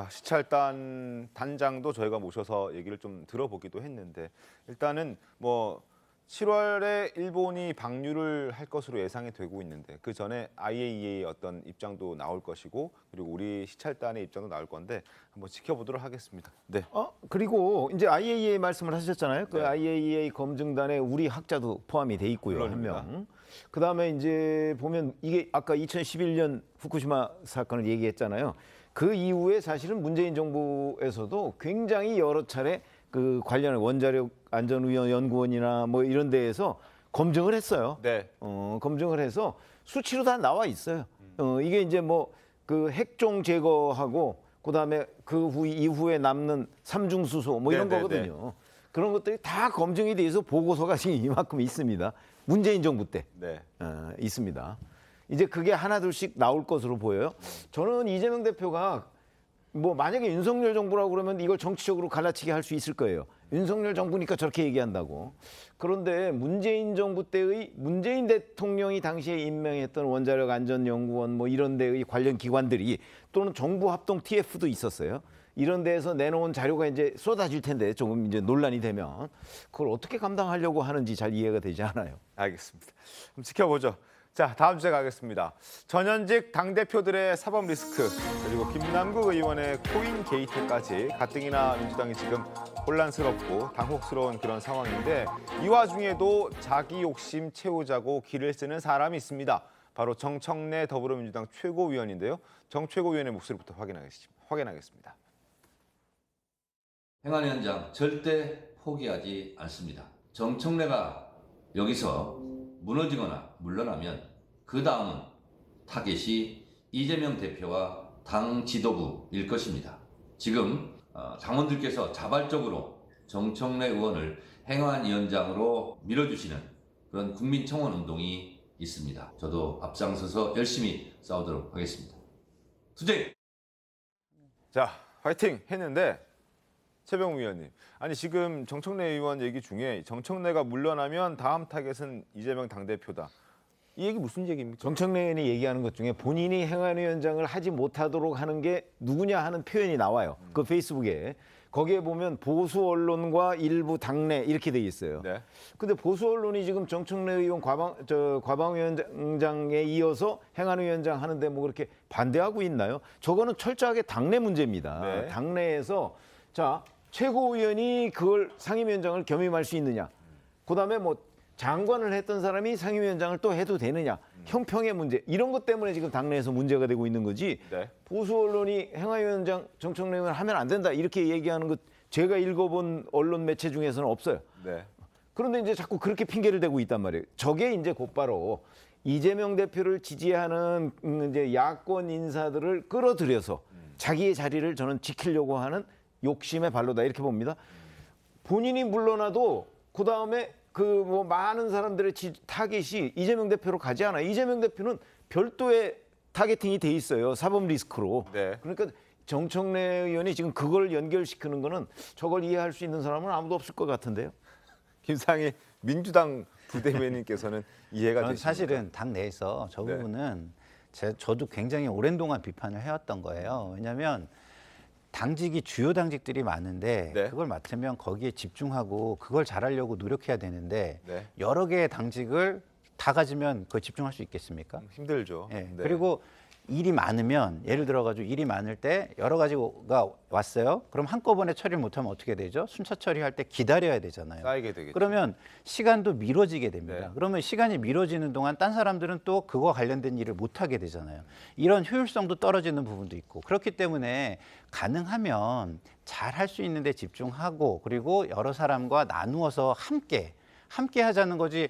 시찰단 단장도 저희가 모셔서 얘기를 좀 들어보기도 했는데 일단은 뭐 7월에 일본이 방류를 할 것으로 예상이 되고 있는데 그 전에 IAEA의 어떤 입장도 나올 것이고 그리고 우리 시찰단의 입장도 나올 건데 한번 지켜보도록 하겠습니다. 네. 그리고 이제 IAEA 말씀을 하셨잖아요. 그 네. IAEA 검증단에 우리 학자도 포함이 돼 있고요. 물론입니다. 한 명. 그다음에 이제 보면 이게 아까 2011년 후쿠시마 사건을 얘기했잖아요. 그 이후에 사실은 문재인 정부에서도 굉장히 여러 차례 그 관련한 원자력 안전위원 연구원이나 뭐 이런 데에서 검증을 했어요. 네. 검증을 해서 수치로 다 나와 있어요. 이게 이제 뭐 그 핵종 제거하고 그다음에 그 이후에 남는 삼중수소 뭐 이런 네, 네, 거거든요. 그런 것들이 다 검증이 돼서 보고서가 지금 이만큼 있습니다. 문재인 정부 때 네. 있습니다. 이제 그게 하나둘씩 나올 것으로 보여요. 저는 이재명 대표가 뭐 만약에 윤석열 정부라고 그러면 이걸 정치적으로 갈라치게 할 수 있을 거예요. 윤석열 정부니까 저렇게 얘기한다고. 그런데 문재인 정부 때의 문재인 대통령이 당시에 임명했던 원자력 안전연구원 뭐 이런 데의 관련 기관들이 또는 정부 합동 TF도 있었어요. 이런 데에서 내놓은 자료가 이제 쏟아질 텐데 조금 이제 논란이 되면 그걸 어떻게 감당하려고 하는지 잘 이해가 되지 않아요. 알겠습니다. 그럼 지켜보죠. 자, 다음 주제 가겠습니다. 전현직 당대표들의 사법 리스크 그리고 김남국 의원의 코인 게이트까지 가뜩이나 민주당이 지금 혼란스럽고 당혹스러운 그런 상황인데 이 와중에도 자기 욕심 채우자고 기를 쓰는 사람이 있습니다. 바로 정청래 더불어민주당 최고위원인데요. 정 최고위원의 목소리부터 확인하겠습니다. 행안위원장 절대 포기하지 않습니다. 정청래가 여기서 무너지거나 물러나면 그 다음은 타겟이 이재명 대표와 당 지도부일 것입니다. 지금 당원들께서 자발적으로 정청래 의원을 행안위원장으로 밀어주시는 그런 국민청원 운동이 있습니다. 저도 앞장서서 열심히 싸우도록 하겠습니다. 투쟁! 자, 화이팅 했는데 최병우 위원님, 아니 지금 정청래 의원 얘기 중에 정청래가 물러나면 다음 타겟은 이재명 당대표다. 이 얘기 무슨 얘기입니까? 정청래 의원이 얘기하는 것 중에 본인이 행안위원장을 하지 못하도록 하는 게 누구냐 하는 표현이 나와요. 그 페이스북에. 거기에 보면 보수 언론과 일부 당내 이렇게 돼 있어요. 네. 근데 보수 언론이 지금 정청래 의원 과방위원장에 이어서 행안위원장 하는데 뭐 그렇게 반대하고 있나요? 저거는 철저하게 당내 문제입니다. 네. 당내에서 자 최고위원이 그걸 상임위원장을 겸임할 수 있느냐? 그다음에 뭐 장관을 했던 사람이 상임위원장을 또 해도 되느냐? 형평의 문제 이런 것 때문에 지금 당내에서 문제가 되고 있는 거지. 네. 보수 언론이 행안위원장 정청래 의원 하면 안 된다 이렇게 얘기하는 것 제가 읽어본 언론 매체 중에서는 없어요. 네. 그런데 이제 자꾸 그렇게 핑계를 대고 있단 말이에요. 저게 이제 곧바로 이재명 대표를 지지하는 이제 야권 인사들을 끌어들여서 자기의 자리를 저는 지키려고 하는 욕심의 발로다 이렇게 봅니다. 본인이 물러나도 그 다음에 그 뭐 많은 사람들의 타겟이 이재명 대표로 가지 않아. 이재명 대표는 별도의 타겟팅이 돼 있어요. 사법 리스크로. 네. 그러니까 정청래 의원이 지금 그걸 연결시키는 거는 저걸 이해할 수 있는 사람은 아무도 없을 것 같은데요. 김상희 민주당 부대변인께서는 이해가 저는 되십니까? 사실은 당 내에서 저 네. 부분은 저도 굉장히 오랜 동안 비판을 해왔던 거예요. 왜냐하면 당직이 주요 당직들이 많은데 네. 그걸 맡으면 거기에 집중하고 그걸 잘하려고 노력해야 되는데 네. 여러 개의 당직을 다 가지면 그거 집중할 수 있겠습니까? 힘들죠. 네. 네. 그리고 일이 많으면 예를 들어가지고 일이 많을 때 여러 가지가 왔어요. 그럼 한꺼번에 처리를 못하면 어떻게 되죠? 순차 처리할 때 기다려야 되잖아요. 쌓이게 되겠죠. 그러면 시간도 미뤄지게 됩니다. 네. 그러면 시간이 미뤄지는 동안 딴 사람들은 또 그거와 관련된 일을 못하게 되잖아요. 이런 효율성도 떨어지는 부분도 있고 그렇기 때문에 가능하면 잘 할 수 있는 데 집중하고 그리고 여러 사람과 나누어서 함께 하자는 거지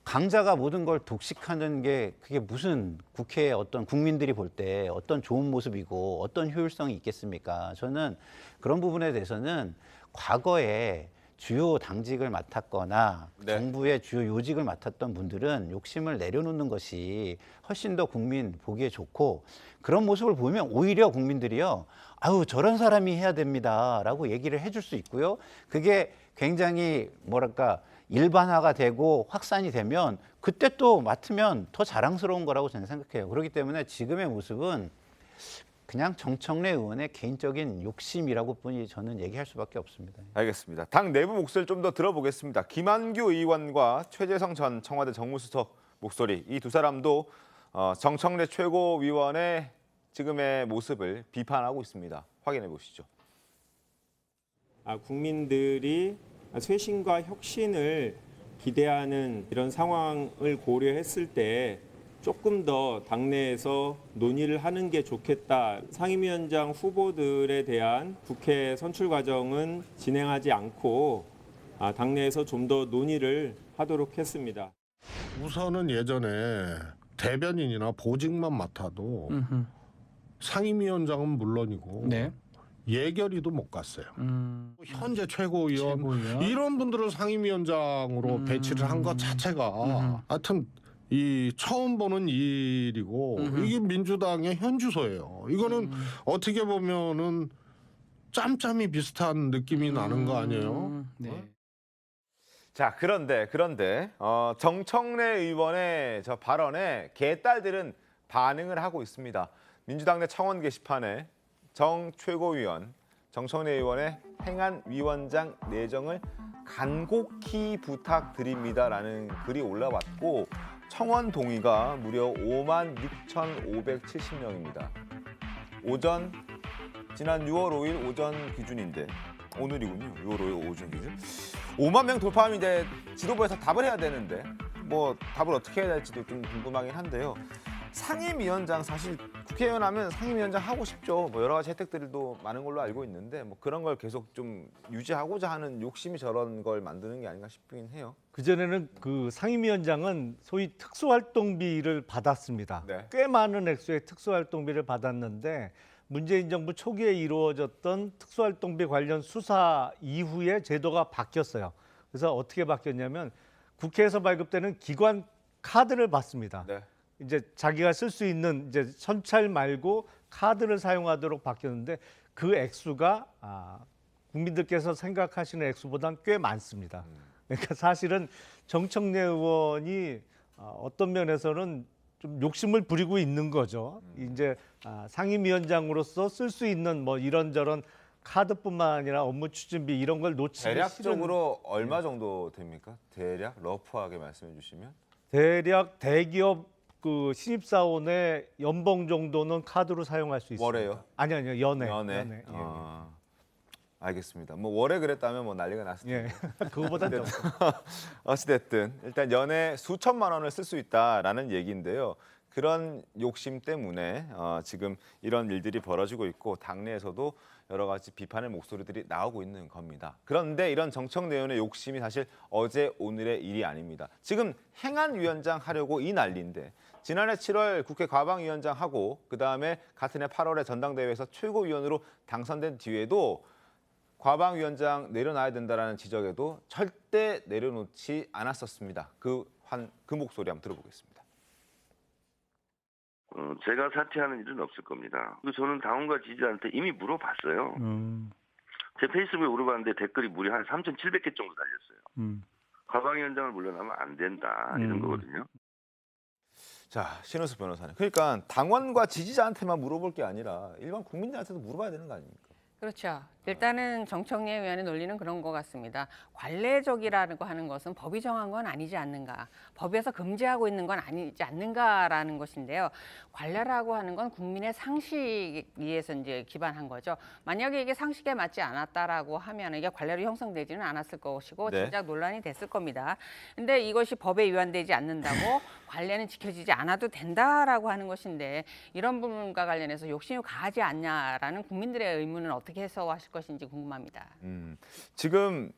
강자가 모든 걸 독식하는 게 그게 무슨 국회에 어떤 국민들이 볼 때 어떤 좋은 모습이고 어떤 효율성이 있겠습니까? 저는 그런 부분에 대해서는 과거에 주요 당직을 맡았거나 네. 정부의 주요 요직을 맡았던 분들은 욕심을 내려놓는 것이 훨씬 더 국민 보기에 좋고 그런 모습을 보면 오히려 국민들이요. 아유 저런 사람이 해야 됩니다라고 얘기를 해줄 수 있고요. 그게 굉장히 뭐랄까 일반화가 되고 확산이 되면 그때 또 맡으면 더 자랑스러운 거라고 저는 생각해요. 그렇기 때문에 지금의 모습은 그냥 정청래 의원의 개인적인 욕심이라고 뿐이 저는 얘기할 수밖에 없습니다. 알겠습니다. 당 내부 목소리를 좀 더 들어보겠습니다. 김한규 의원과 최재성 전 청와대 정무수석 목소리 이 두 사람도 정청래 최고위원의 지금의 모습을 비판하고 있습니다. 확인해 보시죠. 국민들이 쇄신과 혁신을 기대하는 이런 상황을 고려했을 때 조금 더 당내에서 논의를 하는 게 좋겠다. 상임위원장 후보들에 대한 국회 선출 과정은 진행하지 않고 당내에서 좀 더 논의를 하도록 했습니다. 우선은 예전에 대변인이나 보직만 맡아도 상임위원장은 물론이고 예결위도 못 갔어요. 현재 최고위원 이런 분들을 상임위원장으로 배치를 한 것 자체가 하여튼 이 처음 보는 일이고 이게 민주당의 현주소예요. 이거는 어떻게 보면은 짬짬이 비슷한 느낌이 나는 거 아니에요? 자, 그런데 정청래 의원의 저 발언에 개딸들은 반응을 하고 있습니다. 민주당 내 청원 게시판에 정 최고위원, 정청래 의원의 행안위원장 내정을 간곡히 부탁드립니다라는 글이 올라왔고 청원 동의가 무려 56,570명입니다. 지난 6월 5일 오전 기준인데 오늘이군요. 6월 5일 오전 기준. 5만 명 돌파하면 이제 지도부에서 답을 해야 되는데 뭐 답을 어떻게 해야 될지도 좀 궁금하긴 한데요. 상임위원장 사실 국회의원 하면 상임위원장 하고 싶죠. 뭐 여러 가지 혜택들도 많은 걸로 알고 있는데 뭐 그런 걸 계속 좀 유지하고자 하는 욕심이 저런 걸 만드는 게 아닌가 싶긴 해요. 그전에는 그 상임위원장은 소위 특수활동비를 받았습니다. 네. 꽤 많은 액수의 특수활동비를 받았는데 문재인 정부 초기에 이루어졌던 특수활동비 관련 수사 이후에 제도가 바뀌었어요. 그래서 어떻게 바뀌었냐면 국회에서 발급되는 기관 카드를 받습니다. 네. 이제 자기가 쓸 수 있는 이제 현찰 말고 카드를 사용하도록 바뀌었는데 그 액수가 국민들께서 생각하시는 액수보다는 꽤 많습니다. 그러니까 사실은 정청래 의원이 어떤 면에서는 좀 욕심을 부리고 있는 거죠. 이제 상임위원장으로서 쓸 수 있는 뭐 이런저런 카드뿐만 아니라 업무 추진비 이런 걸 놓치기 싫은 대략적으로 얼마 정도 됩니까? 대략 러프하게 말씀해 주시면. 대략 대기업 그 신입사원의 연봉 정도는 카드로 사용할 수 있습니다. 월에요? 아니요, 연애. 연애. 예. 알겠습니다. 뭐 월에 그랬다면 뭐 난리가 났을 텐데. 그거보단 좀. 어찌됐든 일단 연에 수천만 원을 쓸 수 있다라는 얘기인데요. 그런 욕심 때문에 지금 이런 일들이 벌어지고 있고 당내에서도 여러 가지 비판의 목소리들이 나오고 있는 겁니다. 그런데 이런 정청래의원의 욕심이 사실 어제 오늘의 일이 아닙니다. 지금 행안위원장 하려고 이 난리인데 지난해 7월 국회 과방위원장 하고 그다음에 같은 해 8월에 전당대회에서 최고위원으로 당선된 뒤에도 과방위원장 내려놔야 된다라는 지적에도 절대 내려놓지 않았었습니다. 그 목소리 한번 들어보겠습니다. 제가 사퇴하는 일은 없을 겁니다. 그리고 저는 당원과 지지자한테 이미 물어봤어요. 제 페이스북에 물어봤는데 댓글이 무려 한 3,700개 정도 달렸어요. 과방위원장을 물러나면 안 된다 이런 거거든요. 자, 신은수 변호사님. 그러니까 당원과 지지자한테만 물어볼 게 아니라 일반 국민들한테도 물어봐야 되는 거 아닙니까? 그렇죠. 일단은 정청래 의원의 논리는 그런 것 같습니다. 관례적이라고 하는 것은 법이 정한 건 아니지 않는가. 법에서 금지하고 있는 건 아니지 않는가라는 것인데요. 관례라고 하는 건 국민의 상식에 의해서 이제 기반한 거죠. 만약에 이게 상식에 맞지 않았다라고 하면 이게 관례로 형성되지는 않았을 것이고 네. 진작 논란이 됐을 겁니다. 근데 이것이 법에 위반되지 않는다고 관례는 지켜지지 않아도 된다라고 하는 것인데 이런 부분과 관련해서 욕심이 가하지 않냐라는 국민들의 의문은 어떻게 해소하실 것인지 궁금합니다. 지금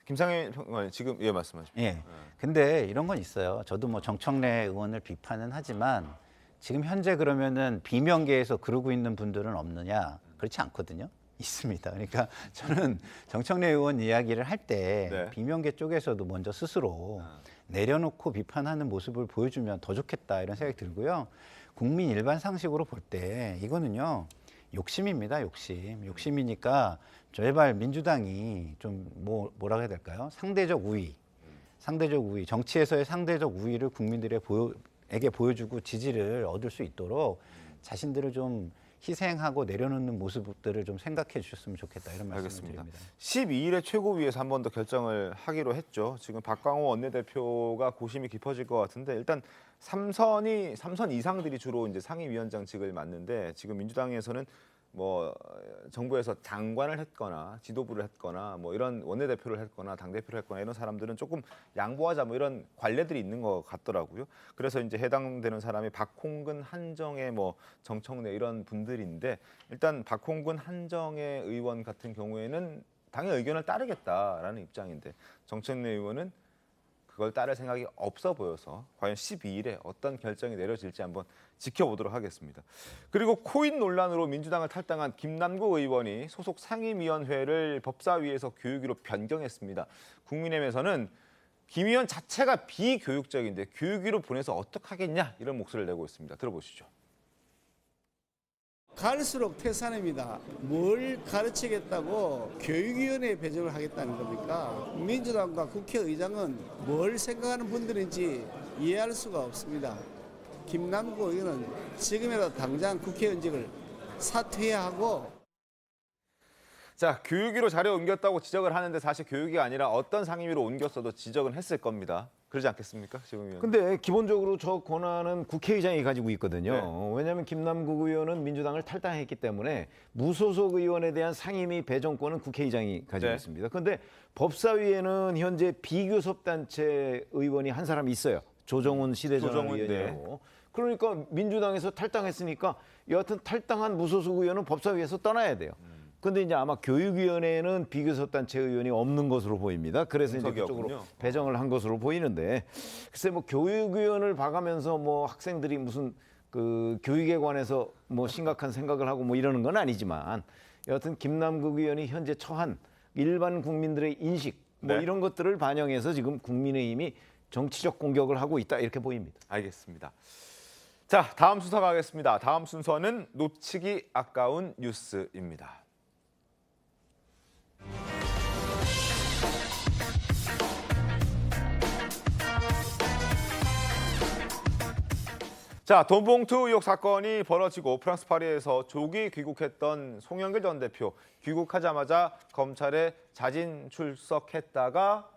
김상현 평론가님 지금 말씀하십시오. 예. 근데 이런 건 있어요. 저도 뭐 정청래 의원을 비판은 하지만 지금 현재 그러면은 비명계에서 그러고 있는 분들은 없느냐? 그렇지 않거든요. 있습니다. 그러니까 저는 정청래 의원 이야기를 할 때 비명계 쪽에서도 먼저 스스로 내려놓고 비판하는 모습을 보여주면 더 좋겠다 이런 생각이 들고요. 국민 일반 상식으로 볼 때 이거는요. 욕심입니다. 욕심이니까 제발 민주당이 좀 뭐라고 해야 될까요? 상대적 우위, 정치에서의 상대적 우위를 국민들에게 보여주고 지지를 얻을 수 있도록 자신들을 좀 희생하고 내려놓는 모습들을 좀 생각해 주셨으면 좋겠다 이런 말씀을 드립니다. 12일에 최고위에서 한 번 더 결정을 하기로 했죠. 지금 박광호 원내대표가 고심이 깊어질 것 같은데 일단 3선 이상들이 주로 이제 상임위원장직을 맡는데 지금 민주당에서는 뭐 정부에서 장관을 했거나 지도부를 했거나 뭐 이런 원내대표를 했거나 당대표를 했거나 이런 사람들은 조금 양보하자 뭐 이런 관례들이 있는 것 같더라고요. 그래서 이제 해당되는 사람이 박홍근, 한정혜, 뭐 정청래 이런 분들인데 일단 박홍근, 한정혜 의원 같은 경우에는 당의 의견을 따르겠다라는 입장인데 정청래 의원은 그걸 따를 생각이 없어 보여서 과연 12일에 어떤 결정이 내려질지 한번 지켜보도록 하겠습니다. 그리고 코인 논란으로 민주당을 탈당한 김남국 의원이 소속 상임위원회를 법사위에서 교육위로 변경했습니다. 국민의힘에서는 김 의원 자체가 비교육적인데 교육위로 보내서 어떡하겠냐 이런 목소리를 내고 있습니다. 들어보시죠. 갈수록 태산입니다. 뭘 가르치겠다고 교육위원회에 배정을 하겠다는 겁니까? 민주당과 국회의장은 뭘 생각하는 분들인지 이해할 수가 없습니다. 김남국 의원은 지금이라도 당장 국회의원직을 사퇴해야 하고 자, 교육위로 자료 옮겼다고 지적을 하는데 사실 교육위가 아니라 어떤 상임위로 옮겼어도 지적은 했을 겁니다. 그러지 않겠습니까? 지금 의원. 근데 기본적으로 저 권한은 국회의장이 가지고 있거든요. 왜냐하면 김남국 의원은 민주당을 탈당했기 때문에 무소속 의원에 대한 상임위 배정권은 국회의장이 가지고 있습니다. 그런데 법사위에는 현재 비교섭단체 의원이 한 사람 있어요. 조정훈 시대전환위원이라고. 그러니까 민주당에서 탈당했으니까 여하튼 탈당한 무소속 의원은 법사위에서 떠나야 돼요. 근데 이제 아마 교육위원회에는 비교섭단체 의원이 없는 것으로 보입니다. 그래서 이제 그쪽으로 배정을 한 것으로 보이는데 글쎄 뭐 교육위원을 봐가면서 뭐 학생들이 무슨 그 교육에 관해서 뭐 심각한 생각을 하고 뭐 이러는 건 아니지만 여하튼 김남국 의원이 현재 처한 일반 국민들의 인식 뭐 이런 것들을 반영해서 지금 국민의힘이 정치적 공격을 하고 있다 이렇게 보입니다. 알겠습니다. 자, 다음 순서 가겠습니다. 다음 순서는 놓치기 아까운 뉴스입니다. 자, 돈봉투 의혹 사건이 벌어지고 프랑스 파리에서 조기 귀국했던 송영길 전 대표 귀국하자마자 검찰에 자진 출석했다가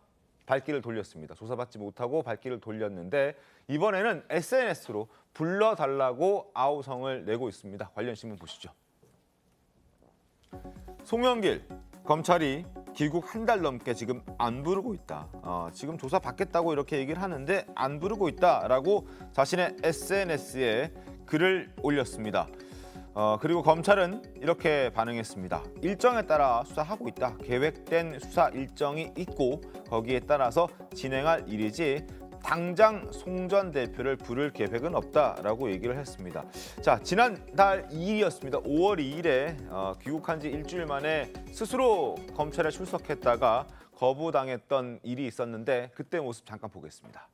발길을 돌렸습니다. 조사받지 못하고 발길을 돌렸는데 이번에는 SNS로 불러달라고 아우성을 내고 있습니다. 관련 신문 보시죠. 송영길, 검찰이 귀국 한 달 넘게 지금 안 부르고 있다. 지금 조사 받겠다고 이렇게 얘기를 하는데 안 부르고 있다라고 자신의 SNS에 글을 올렸습니다. 그리고 검찰은 이렇게 반응했습니다. 일정에 따라 수사하고 있다. 계획된 수사 일정이 있고 거기에 따라서 진행할 일이지 당장 송 전 대표를 부를 계획은 없다라고 얘기를 했습니다. 자, 지난달 2일이었습니다. 5월 2일에 귀국한 지 일주일 만에 스스로 검찰에 출석했다가 거부당했던 일이 있었는데 그때 모습 잠깐 보겠습니다.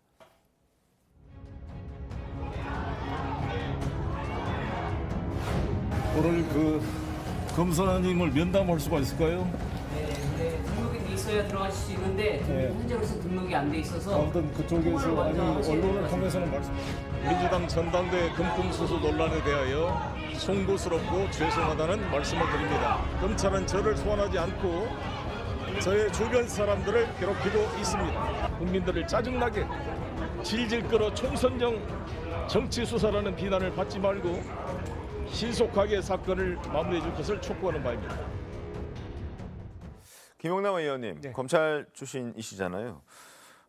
오늘 그 검사님을 면담할 수가 있을까요? 네, 등록이 돼 있어야 들어가실 수 있는데 현재로서 등록이 안 돼 있어서 아무튼 그쪽에서 아니 언론을 통해서는 말씀. 민주당 전당대 금품수수 논란에 대하여 송구스럽고 죄송하다는 말씀을 드립니다. 검찰은 저를 소환하지 않고 저의 주변 사람들을 괴롭히고 있습니다. 국민들을 짜증나게 질질 끌어 총선용 정치 수사라는 비난을 받지 말고 신속하게 사건을 마무리해 줄 것을 촉구하는 바입니다. 김용남 의원님, 검찰 출신이시잖아요.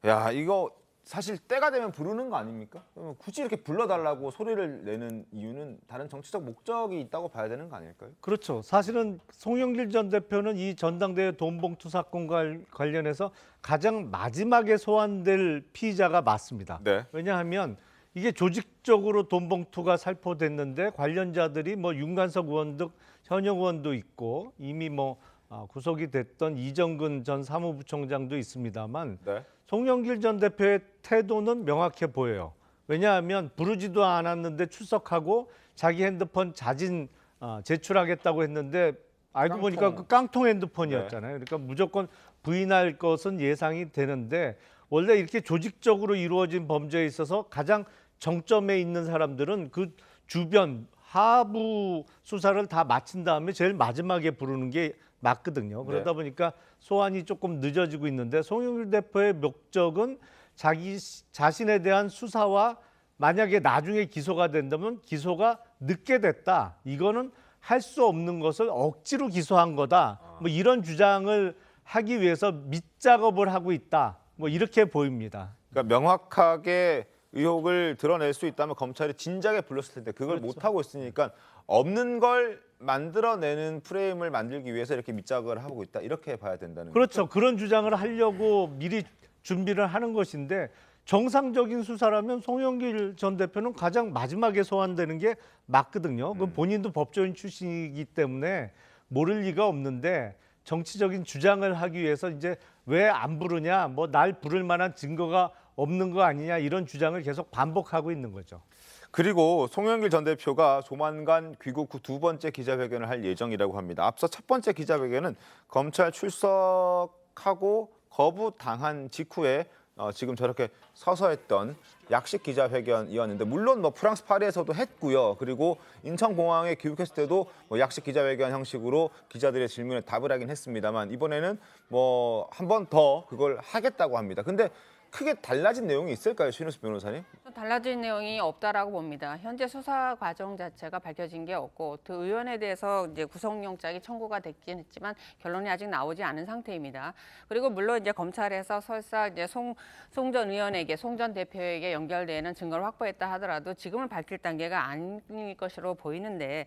야, 이거 사실 때가 되면 부르는 거 아닙니까? 굳이 이렇게 불러달라고 소리를 내는 이유는 다른 정치적 목적이 있다고 봐야 되는 거 아닐까요? 그렇죠. 사실은 송영길 전 대표는 이 전당대회 돈봉투 사건과 관련해서 가장 마지막에 소환될 피의자가 맞습니다. 네. 왜냐하면 이게 조직적으로 돈봉투가 살포됐는데 관련자들이 뭐 윤관석 의원 등 현역 의원도 있고 이미 뭐 구속이 됐던 이정근 전 사무부총장도 있습니다만 네. 송영길 전 대표의 태도는 명확해 보여요. 왜냐하면 부르지도 않았는데 출석하고 자기 핸드폰 자진 제출하겠다고 했는데 알고 보니까 그 깡통 핸드폰이었잖아요. 그러니까 무조건 부인할 것은 예상이 되는데 원래 이렇게 조직적으로 이루어진 범죄에 있어서 가장 정점에 있는 사람들은 그 주변 하부 수사를 다 마친 다음에 제일 마지막에 부르는 게 맞거든요. 그러다 보니까 소환이 조금 늦어지고 있는데 송영길 대표의 목적은 자기 자신에 대한 수사와 만약에 나중에 기소가 된다면 기소가 늦게 됐다. 이거는 할 수 없는 것을 억지로 기소한 거다. 뭐 이런 주장을 하기 위해서 밑작업을 하고 있다. 뭐 이렇게 보입니다. 그러니까 명확하게 의혹을 드러낼 수 있다면 검찰이 진작에 불렀을 텐데 그걸 못 하고 있으니까 없는 걸 만들어내는 프레임을 만들기 위해서 이렇게 밑작업을 하고 있다. 이렇게 봐야 된다는 그렇죠. 그런 주장을 하려고 미리 준비를 하는 것인데 정상적인 수사라면 송영길 전 대표는 가장 마지막에 소환되는 게 맞거든요. 그 본인도 법조인 출신이기 때문에 모를 리가 없는데 정치적인 주장을 하기 위해서 이제 왜 안 부르냐, 뭐 날 부를 만한 증거가 없는 거 아니냐 이런 주장을 계속 반복하고 있는 거죠. 그리고 송영길 전 대표가 조만간 귀국 후 두 번째 기자회견을 할 예정이라고 합니다. 앞서 첫 번째 기자회견은 검찰 출석하고 거부당한 직후에 지금 저렇게 서서 했던 약식 기자회견이었는데 물론 뭐 프랑스 파리에서도 했고요. 그리고 인천공항에 귀국했을 때도 뭐 약식 기자회견 형식으로 기자들의 질문에 답을 하긴 했습니다만 이번에는 뭐 한 번 더 그걸 하겠다고 합니다. 근데 크게 달라진 내용이 있을까요, 신우수 변호사님? 달라진 내용이 없다라고 봅니다. 현재 수사 과정 자체가 밝혀진 게 없고 그 의원에 대해서 이제 구속영장이 청구가 됐긴 했지만 결론이 아직 나오지 않은 상태입니다. 그리고 물론 이제 검찰에서 설사 이제 송 전 의원에게, 송 전 대표에게 연결되는 증거를 확보했다 하더라도 지금은 밝힐 단계가 아닐 것으로 보이는데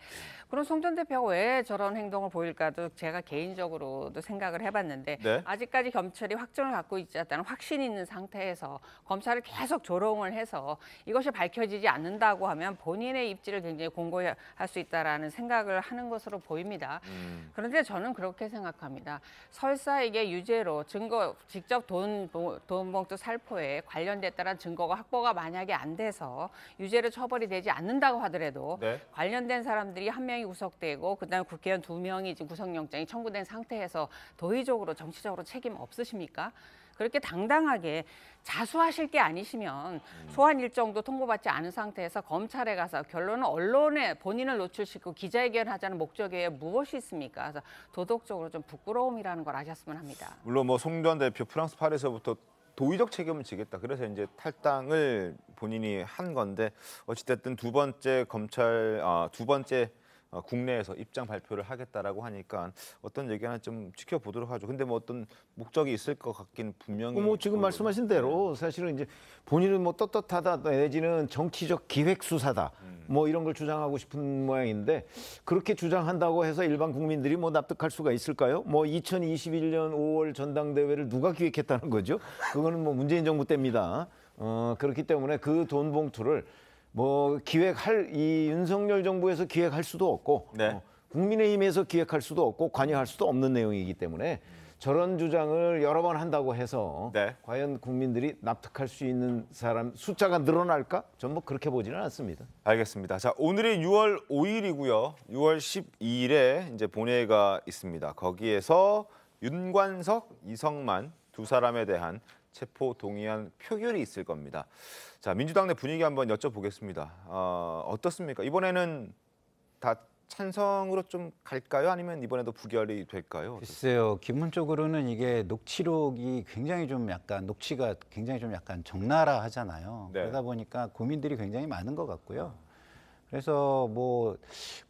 그럼 송 전 대표가 왜 저런 행동을 보일까도 제가 개인적으로도 생각을 해봤는데 아직까지 검찰이 확정을 갖고 있지 않다는 확신이 있는 상태에서 검찰을 계속 조롱을 해서 이것이 밝혀지지 않는다고 하면 본인의 입지를 굉장히 공고히 할 수 있다라는 생각을 하는 것으로 보입니다. 그런데 저는 그렇게 생각합니다. 설사 이게 유죄로 증거, 직접 돈봉투 살포에 관련됐다는 증거가 확보가 만약에 안 돼서 유죄로 처벌이 되지 않는다고 하더라도 관련된 사람들이 한 명이 구속되고 그다음에 국회의원 2명이 지금 구속영장이 청구된 상태에서 도의적으로 정치적으로 책임 없으십니까? 그렇게 당당하게 자수하실 게 아니시면 소환 일정도 통보받지 않은 상태에서 검찰에 가서 결론은 언론에 본인을 노출시키고 기자회견하자는 목적 외에 무엇이 있습니까? 그래서 도덕적으로 좀 부끄러움이라는 걸 아셨으면 합니다. 물론 뭐 송전 대표 프랑스 파리에서부터 도의적 책임을 지겠다. 그래서 이제 탈당을 본인이 한 건데 어찌됐든 두 번째 국내에서 입장 발표를 하겠다라고 하니까 어떤 얘기나 좀 지켜보도록 하죠. 근데 뭐 어떤 목적이 있을 것 같긴 분명히. 뭐 지금 말씀하신 대로 사실은 이제 본인은 뭐 떳떳하다 내지는 정치적 기획 수사다 뭐 이런 걸 주장하고 싶은 모양인데 그렇게 주장한다고 해서 일반 국민들이 뭐 납득할 수가 있을까요? 뭐 2021년 5월 전당대회를 누가 기획했다는 거죠? 그거는 뭐 문재인 정부 때입니다. 그렇기 때문에 그 돈 봉투를 뭐 기획할 이 윤석열 정부에서 기획할 수도 없고 국민의힘에서 기획할 수도 없고 관여할 수도 없는 내용이기 때문에 저런 주장을 여러 번 한다고 해서 과연 국민들이 납득할 수 있는 사람 숫자가 늘어날까? 전 뭐 그렇게 보지는 않습니다. 알겠습니다. 자, 오늘이 6월 5일이고요. 6월 12일에 이제 본회의가 있습니다. 거기에서 윤관석, 이성만 두 사람에 대한 체포 동의안 표결이 있을 겁니다. 자, 민주당 내 분위기 한번 여쭤보겠습니다. 어떻습니까? 이번에는 다 찬성으로 좀 갈까요? 아니면 이번에도 부결이 될까요? 글쎄요, 기본적으로는 이게 녹취록이 굉장히 좀 약간 녹취가 굉장히 좀 약간 적나라하잖아요. 그러다 보니까 고민들이 굉장히 많은 것 같고요. 그래서 뭐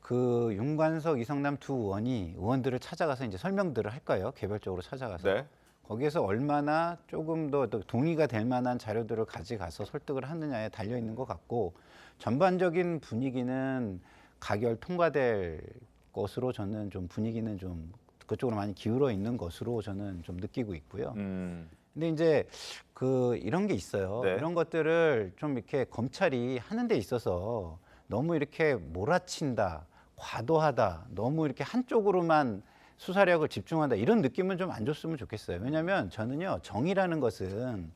그 윤관석, 이성남 두 의원들을 찾아가서 이제 설명들을 할까요? 개별적으로 찾아가서. 거기에서 얼마나 조금 더 동의가 될 만한 자료들을 가져가서 설득을 하느냐에 달려 있는 것 같고 전반적인 분위기는 가결 통과될 것으로 저는 좀 분위기는 좀 그쪽으로 많이 기울어 있는 것으로 저는 좀 느끼고 있고요. 근데 이제 그 이런 게 있어요. 이런 것들을 좀 이렇게 검찰이 하는 데 있어서 너무 이렇게 몰아친다, 과도하다, 너무 이렇게 한쪽으로만 수사력을 집중한다 이런 느낌은 좀 안 줬으면 좋겠어요. 왜냐하면 저는요 정의라는 것은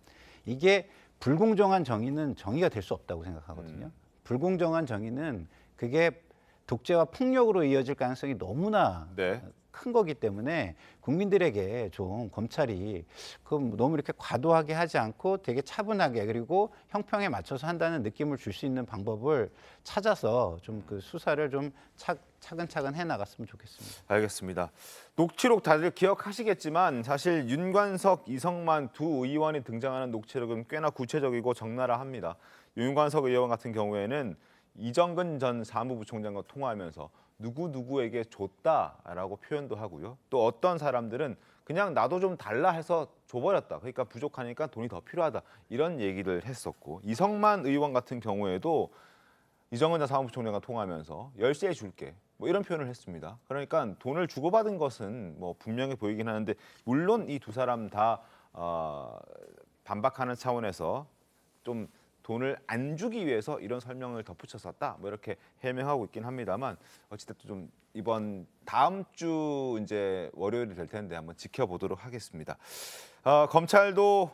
이게 불공정한 정의는 정의가 될 수 없다고 생각하거든요. 불공정한 정의는 그게 독재와 폭력으로 이어질 가능성이 너무나 큰 거기 때문에 국민들에게 좀 검찰이 그 너무 이렇게 과도하게 하지 않고 되게 차분하게 그리고 형평에 맞춰서 한다는 느낌을 줄 수 있는 방법을 찾아서 좀 그 수사를 좀 차근차근 해 나갔으면 좋겠습니다. 알겠습니다. 녹취록 다들 기억하시겠지만 사실 윤관석, 이성만 두 의원이 등장하는 녹취록은 꽤나 구체적이고 적나라합니다. 윤관석 의원 같은 경우에는 이정근 전 사무부총장과 통화하면서 누구누구에게 줬다라고 표현도 하고요. 또 어떤 사람들은 그냥 나도 좀 달라 해서 줘버렸다. 그러니까 부족하니까 돈이 더 필요하다. 이런 얘기를 했었고 이성만 의원 같은 경우에도 이정근 전 사무부총장과 통화하면서 열쇠 줄게. 뭐 이런 표현을 했습니다. 그러니까 돈을 주고받은 것은 뭐 분명해 보이긴 하는데 물론 이 두 사람 다 반박하는 차원에서 좀 돈을 안 주기 위해서 이런 설명을 덧붙였었다. 뭐 이렇게 해명하고 있긴 합니다만 어찌됐든 좀 이번 다음 주 이제 월요일이 될 텐데 한번 지켜보도록 하겠습니다. 검찰도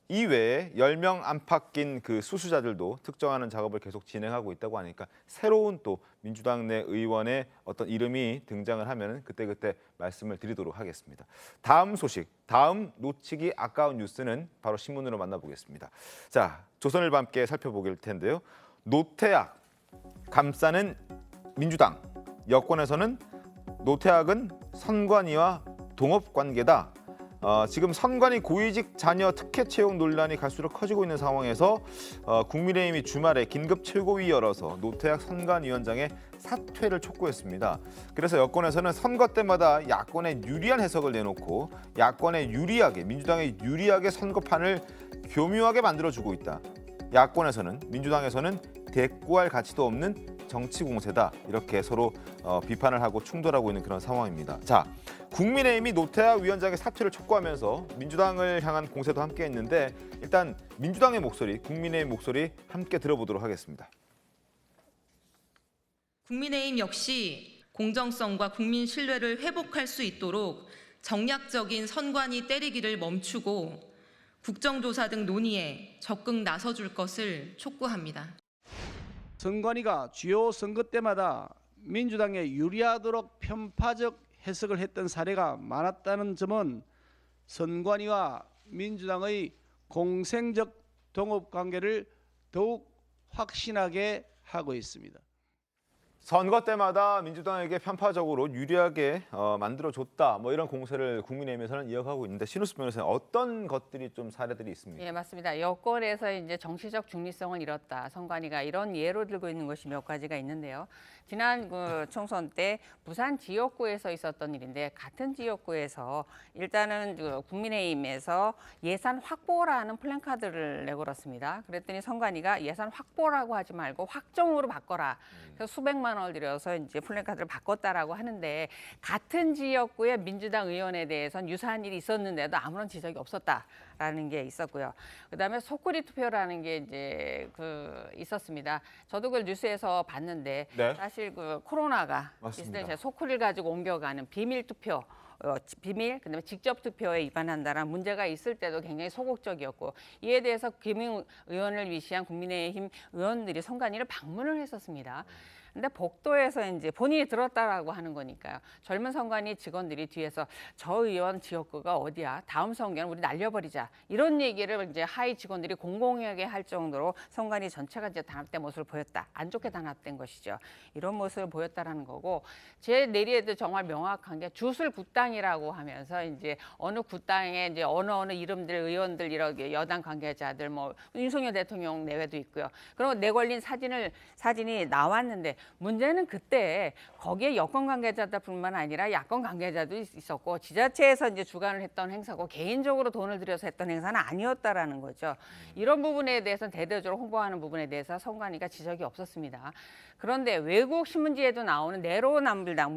이외에 10명 안팎 낀 그 수수자들도 특정하는 작업을 계속 진행하고 있다고 하니까 새로운 또 민주당 내 의원의 어떤 이름이 등장을 하면 그때그때 말씀을 드리도록 하겠습니다. 다음 소식, 다음 놓치기 아까운 뉴스는 바로 신문으로 만나보겠습니다. 자, 조선일보 함께 살펴보길 텐데요. 노태악 감싸는 민주당, 여권에서는 노태악은 선관위와 동업관계다. 지금 선관위 고위직 자녀 특혜 채용 논란이 갈수록 커지고 있는 상황에서 국민의힘이 주말에 긴급 최고위 열어서 노태악 선관위원장의 사퇴를 촉구했습니다. 그래서 여권에서는 선거 때마다 야권에 유리한 해석을 내놓고 야권에 유리하게, 민주당에 유리하게 선거판을 교묘하게 만들어주고 있다. 야권에서는, 민주당에서는 대꾸할 가치도 없는 정치 공세다. 이렇게 서로 비판을 하고 충돌하고 있는 그런 상황입니다. 자, 국민의힘이 노태악 위원장의 사퇴를 촉구하면서 민주당을 향한 공세도 함께 했는데 일단 민주당의 목소리, 국민의힘 목소리 함께 들어보도록 하겠습니다. 국민의힘 역시 공정성과 국민 신뢰를 회복할 수 있도록 정략적인 선관위 때리기를 멈추고 국정조사 등 논의에 적극 나서줄 것을 촉구합니다. 선관위가 주요 선거 때마다 민주당에 유리하도록 편파적 해석을 했던 사례가 많았다는 점은 선관위와 민주당의 공생적 동업 관계를 더욱 확신하게 하고 있습니다. 선거 때마다 민주당에게 편파적으로 유리하게 만들어줬다. 뭐 이런 공세를 국민의힘에서는 이어가고 있는데 신우수 변호사님 어떤 것들이 좀 사례들이 있습니까? 예, 맞습니다. 여권에서 이제 정치적 중립성을 잃었다. 선관위가 이런 예로 들고 있는 것이 몇 가지가 있는데요. 지난 그 총선 때 부산 지역구에서 있었던 일인데 같은 지역구에서 일단은 그 국민의힘에서 예산 확보라는 플랜카드를 내걸었습니다. 그랬더니 선관위가 예산 확보라고 하지 말고 확정으로 바꿔라. 그래서 수백만 원을 들여서 이제 플랜카드를 바꿨다라고 하는데 같은 지역구의 민주당 의원에 대해서는 유사한 일이 있었는데도 아무런 지적이 없었다라는 게 있었고요. 그다음에 속구리 투표라는 게 이제 있었습니다. 저도 그걸 뉴스에서 봤는데 네. 사실 그 코로나가 맞습니다. 있을 때 속구리를 가지고 옮겨가는 비밀 투표. 비밀, 그다음에 직접 투표에 위반한다는 문제가 있을 때도 굉장히 소극적이었고 이에 대해서 김웅 의원을 위시한 국민의힘 의원들이 선관위를 방문을 했었습니다. 근데 복도에서 이제 본인이 들었다라고 하는 거니까요. 젊은 선관위 직원들이 뒤에서 저 의원 지역구가 어디야? 다음 선거는 우리 날려버리자. 이런 얘기를 이제 하위 직원들이 공공하게 할 정도로 선관위 전체가 이제 단합된 모습을 보였다. 안 좋게 단합된 것이죠. 이런 모습을 보였다라는 거고 제 내리에도 정말 명확한 게 주술 굿당이라고 하면서 이제 어느 굿당에 이제 어느 이름들 의원들 이렇게 여당 관계자들 뭐 윤석열 대통령 내외도 있고요. 그리고 내걸린 사진이 나왔는데 문제는 그때 거기에 여권 관계자들뿐만 아니라 야권 관계자도 있었고 지자체에서 이제 주관을 했던 행사고 개인적으로 돈을 들여서 했던 행사는 아니었다라는 거죠. 이런 부분에 대해서는 대대적으로 홍보하는 부분에 대해서 선관위가 지적이 없었습니다. 그런데 외국 신문지에도 나오는 내로남불당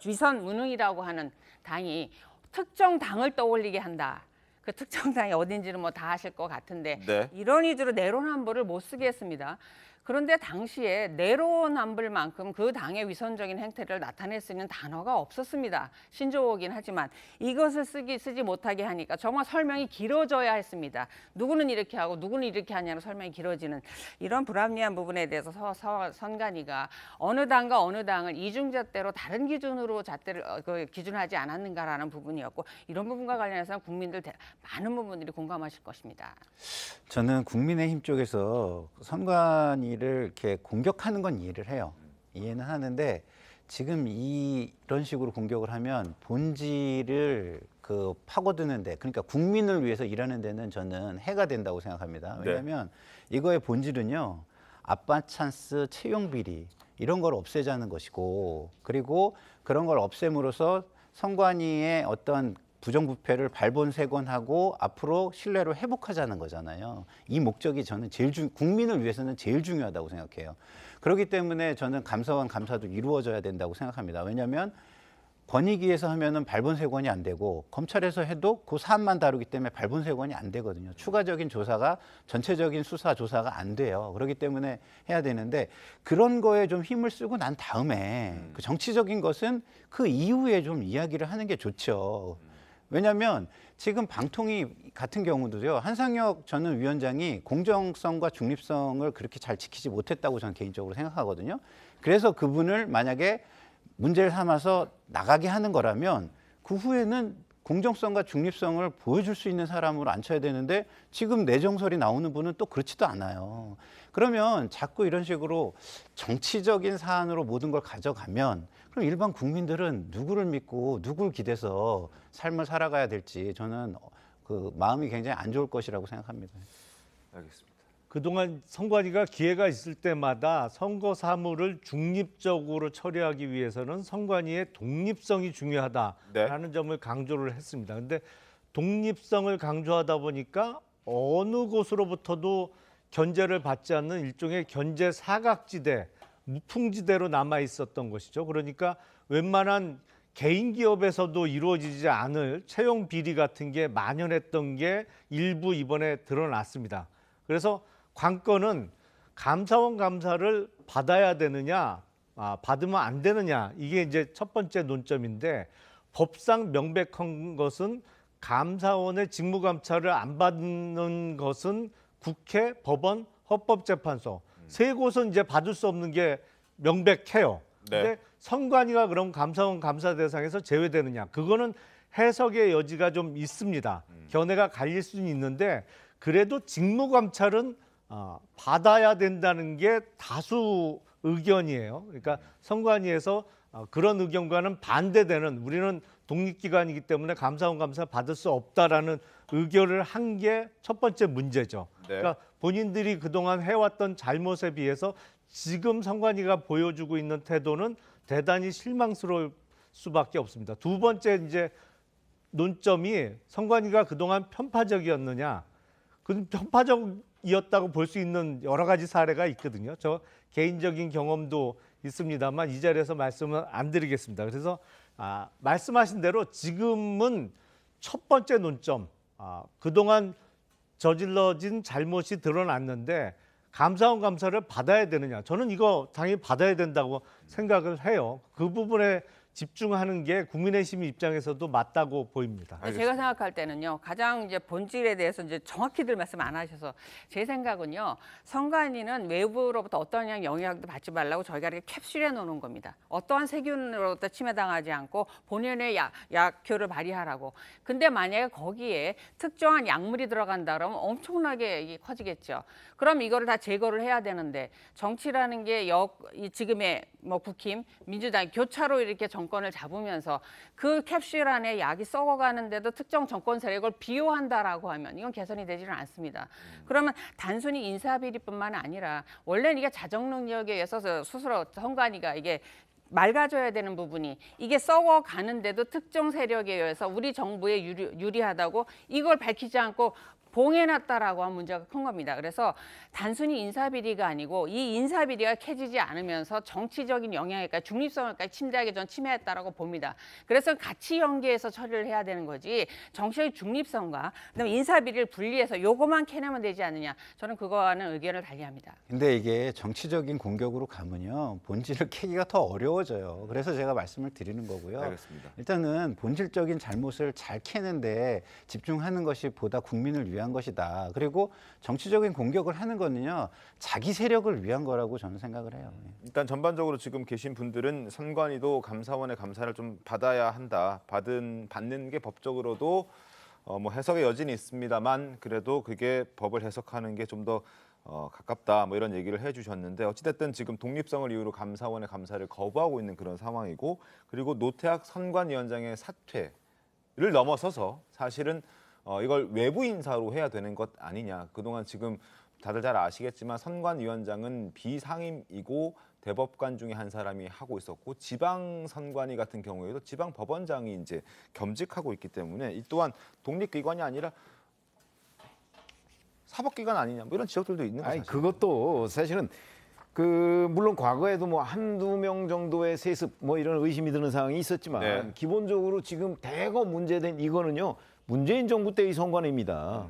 위선 무능이라고 하는 당이 특정 당을 떠올리게 한다. 그 특정 당이 어딘지는 뭐 다 아실 것 같은데 네. 이런 위주로 내로남불을 못 쓰게 했습니다. 그런데 당시에 내로남불만큼 그 당의 위선적인 행태를 나타낼 수 있는 단어가 없었습니다. 신조어긴 하지만 이것을 쓰지 못하게 하니까 정말 설명이 길어져야 했습니다. 누구는 이렇게 하고 누구는 이렇게 하냐로 설명이 길어지는 이런 불합리한 부분에 대해서 선관위가 어느 당과 어느 당을 이중잣대로 다른 기준으로 기준하지 않았는가라는 부분이었고 이런 부분과 관련해서 국민들 많은 부분들이 공감하실 것입니다. 저는 국민의힘 쪽에서 선관위를 이렇게 공격하는 건 이해를 해요. 이해는 하는데 지금 이런 식으로 공격을 하면 본질을 파고드는데 그러니까 국민을 위해서 일하는 데는 저는 해가 된다고 생각합니다. 왜냐하면 이거의 본질은요. 아빠 찬스, 채용 비리 이런 걸 없애자는 것이고 그리고 그런 걸 없앰으로써 선관위의 어떤 부정부패를 발본색원하고 앞으로 신뢰를 회복하자는 거잖아요. 이 목적이 저는 국민을 위해서는 제일 중요하다고 생각해요. 그렇기 때문에 저는 감사원 감사도 이루어져야 된다고 생각합니다. 왜냐하면 권익위에서 하면은 발본색원이 안 되고 검찰에서 해도 그 사안만 다루기 때문에 발본색원이 안 되거든요. 추가적인 조사가 전체적인 수사 조사가 안 돼요. 그렇기 때문에 해야 되는데 그런 거에 좀 힘을 쓰고 난 다음에 그 정치적인 것은 그 이후에 좀 이야기를 하는 게 좋죠. 왜냐하면 지금 방통위 같은 경우도요. 한상혁 전 위원장이 공정성과 중립성을 그렇게 잘 지키지 못했다고 저는 개인적으로 생각하거든요. 그래서 그분을 만약에 문제를 삼아서 나가게 하는 거라면 그 후에는 공정성과 중립성을 보여줄 수 있는 사람으로 앉혀야 되는데 지금 내정설이 나오는 분은 또 그렇지도 않아요. 그러면 자꾸 이런 식으로 정치적인 사안으로 모든 걸 가져가면 그럼 일반 국민들은 누구를 믿고 누구를 기대서 삶을 살아가야 될지 저는 마음이 굉장히 안 좋을 것이라고 생각합니다. 알겠습니다. 그동안 선관위가 기회가 있을 때마다 선거 사무를 중립적으로 처리하기 위해서는 선관위의 독립성이 중요하다라는 점을 강조를 했습니다. 그런데 독립성을 강조하다 보니까 어느 곳으로부터도 견제를 받지 않는 일종의 견제 사각지대, 무풍지대로 남아 있었던 것이죠. 그러니까 웬만한 개인 기업에서도 이루어지지 않을 채용 비리 같은 게 만연했던 게 일부 이번에 드러났습니다. 그래서 관건은 감사원 감사를 받아야 되느냐, 받으면 안 되느냐, 이게 이제 첫 번째 논점인데 법상 명백한 것은 감사원의 직무감찰을 안 받는 것은 국회, 법원, 헌법재판소 세 곳은 이제 받을 수 없는 게 명백해요. 근데 선관위가 그럼 감사원 감사 대상에서 제외되느냐? 그거는 해석의 여지가 좀 있습니다. 견해가 갈릴 수는 있는데 그래도 직무감찰은 받아야 된다는 게 다수 의견이에요. 그러니까 선관위에서 그런 의견과는 반대되는, 우리는 독립기관이기 때문에 감사원 감사 받을 수 없다라는 의견을 한 게 첫 번째 문제죠. 네. 그러니까 본인들이 그동안 해왔던 잘못에 비해서 지금 선관위가 보여주고 있는 태도는 대단히 실망스러울 수밖에 없습니다. 두 번째 이제 논점이 선관위가 그동안 편파적이었느냐. 그 편파적이었다고 볼 수 있는 여러 가지 사례가 있거든요. 저 개인적인 경험도 있습니다만 이 자리에서 말씀은 안 드리겠습니다. 그래서 말씀하신 대로 지금은 첫 번째 논점, 그동안 저질러진 잘못이 드러났는데 감사원 감사를 받아야 되느냐. 저는 이거 당연히 받아야 된다고 생각을 해요. 그 부분에 집중하는 게 국민의힘 입장에서도 맞다고 보입니다. 제가 생각할 때는요, 가장 이제 본질에 대해서 이제 정확히들 말씀 안 하셔서 제 생각은요, 선관위는 외부로부터 어떠한 영향도 받지 말라고 저희가 이렇게 캡슐에 넣는 겁니다. 어떠한 세균으로부터 침해당하지 않고 본연의 약효를 발휘하라고. 근데 만약에 거기에 특정한 약물이 들어간다 그러면 엄청나게 이게 커지겠죠. 그럼 이거를 다 제거를 해야 되는데 정치라는 게 지금의 뭐 국힘, 민주당 교차로 이렇게 정권을 잡으면서 그 캡슐 안에 약이 썩어가는데도 특정 정권 세력을 비호한다라고 하면 이건 개선이 되지는 않습니다. 그러면 단순히 인사비리뿐만 아니라 원래는 이게 자정 능력에 의해서 스스로 선관위가 이게 맑아져야 되는 부분이 이게 썩어가는데도 특정 세력에 의해서 우리 정부에 유리하다고 이걸 밝히지 않고 봉해놨다라고 하는 문제가 큰 겁니다. 그래서 단순히 인사비리가 아니고 이 인사비리가 캐지지 않으면서 정치적인 영향에까지 중립성을까지 침대하게 전 침해했다라고 봅니다. 그래서 같이 연계해서 처리를 해야 되는 거지 정치적 중립성과 그다음에 인사비리를 분리해서 요거만 캐내면 되지 않느냐. 저는 그거와는 의견을 달리합니다. 근데 이게 정치적인 공격으로 가면요 본질을 캐기가 더 어려워져요. 그래서 제가 말씀을 드리는 거고요. 알겠습니다. 일단은 본질적인 잘못을 잘 캐는데 집중하는 것이 보다 국민을 위한 것이다. 그리고 정치적인 공격을 하는 거는요 자기 세력을 위한 거라고 저는 생각을 해요. 일단 전반적으로 지금 계신 분들은 선관위도 감사원의 감사를 좀 받아야 한다. 받는 게 법적으로도 뭐 해석의 여지는 있습니다만 그래도 그게 법을 해석하는 게 좀 더 가깝다. 뭐 이런 얘기를 해주셨는데 어찌됐든 지금 독립성을 이유로 감사원의 감사를 거부하고 있는 그런 상황이고 그리고 노태학 선관위원장의 사퇴를 넘어서서 사실은 이걸 외부 인사로 해야 되는 것 아니냐. 그동안 지금 다들 잘 아시겠지만 선관위원장은 비상임이고 대법관 중에 한 사람이 하고 있었고 지방 선관위 같은 경우에도 지방 법원장이 이제 겸직하고 있기 때문에 이 또한 독립기관이 아니라 사법기관 아니냐. 뭐 이런 지적들도 있는 거죠. 그것도 사실은 물론 과거에도 뭐 한두 명 정도의 세습 뭐 이런 의심이 드는 상황이 있었지만 네. 기본적으로 지금 대거 문제된 이거는요. 문재인 정부 때의 선관위입니다.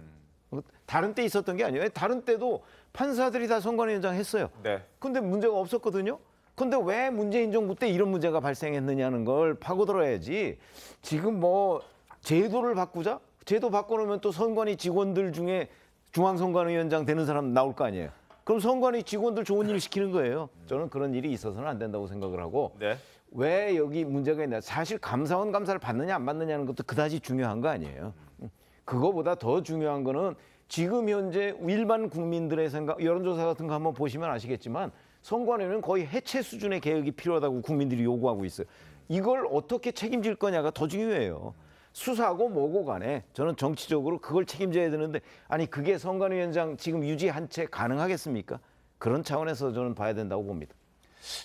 다른 때 있었던 게 아니에요. 다른 때도 판사들이 다 선관위원장 했어요. 네. 근데 문제가 없었거든요. 근데 왜 문재인 정부 때 이런 문제가 발생했느냐는 걸 파고들어야지. 지금 뭐 제도를 바꾸자? 제도 바꿔놓으면 또 선관위 직원들 중에 중앙선관위원장 되는 사람 나올 거 아니에요. 그럼 선관위 직원들 좋은 일 시키는 거예요. 저는 그런 일이 있어서는 안 된다고 생각을 하고 네. 왜 여기 문제가 있냐. 사실 감사원 감사를 받느냐 안 받느냐는 것도 그다지 중요한 거 아니에요. 그거보다 더 중요한 거는 지금 현재 일반 국민들의 생각, 여론조사 같은 거 한번 보시면 아시겠지만 선관위는 거의 해체 수준의 개혁이 필요하다고 국민들이 요구하고 있어요. 이걸 어떻게 책임질 거냐가 더 중요해요. 수사고 뭐고 간에 저는 정치적으로 그걸 책임져야 되는데 아니 그게 선관위원장 지금 유지한 채 가능하겠습니까? 그런 차원에서 저는 봐야 된다고 봅니다.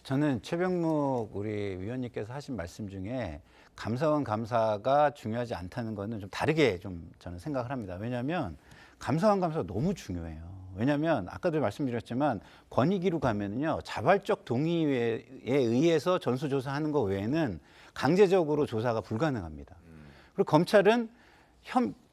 저는 최병묵 우리 위원님께서 하신 말씀 중에 감사원 감사가 중요하지 않다는 거는 좀 다르게 좀 저는 생각을 합니다. 왜냐하면 감사원 감사가 너무 중요해요. 왜냐하면 아까도 말씀드렸지만 권익위로 가면은요 자발적 동의에 의해서 전수조사하는 거 외에는 강제적으로 조사가 불가능합니다. 그리고 검찰은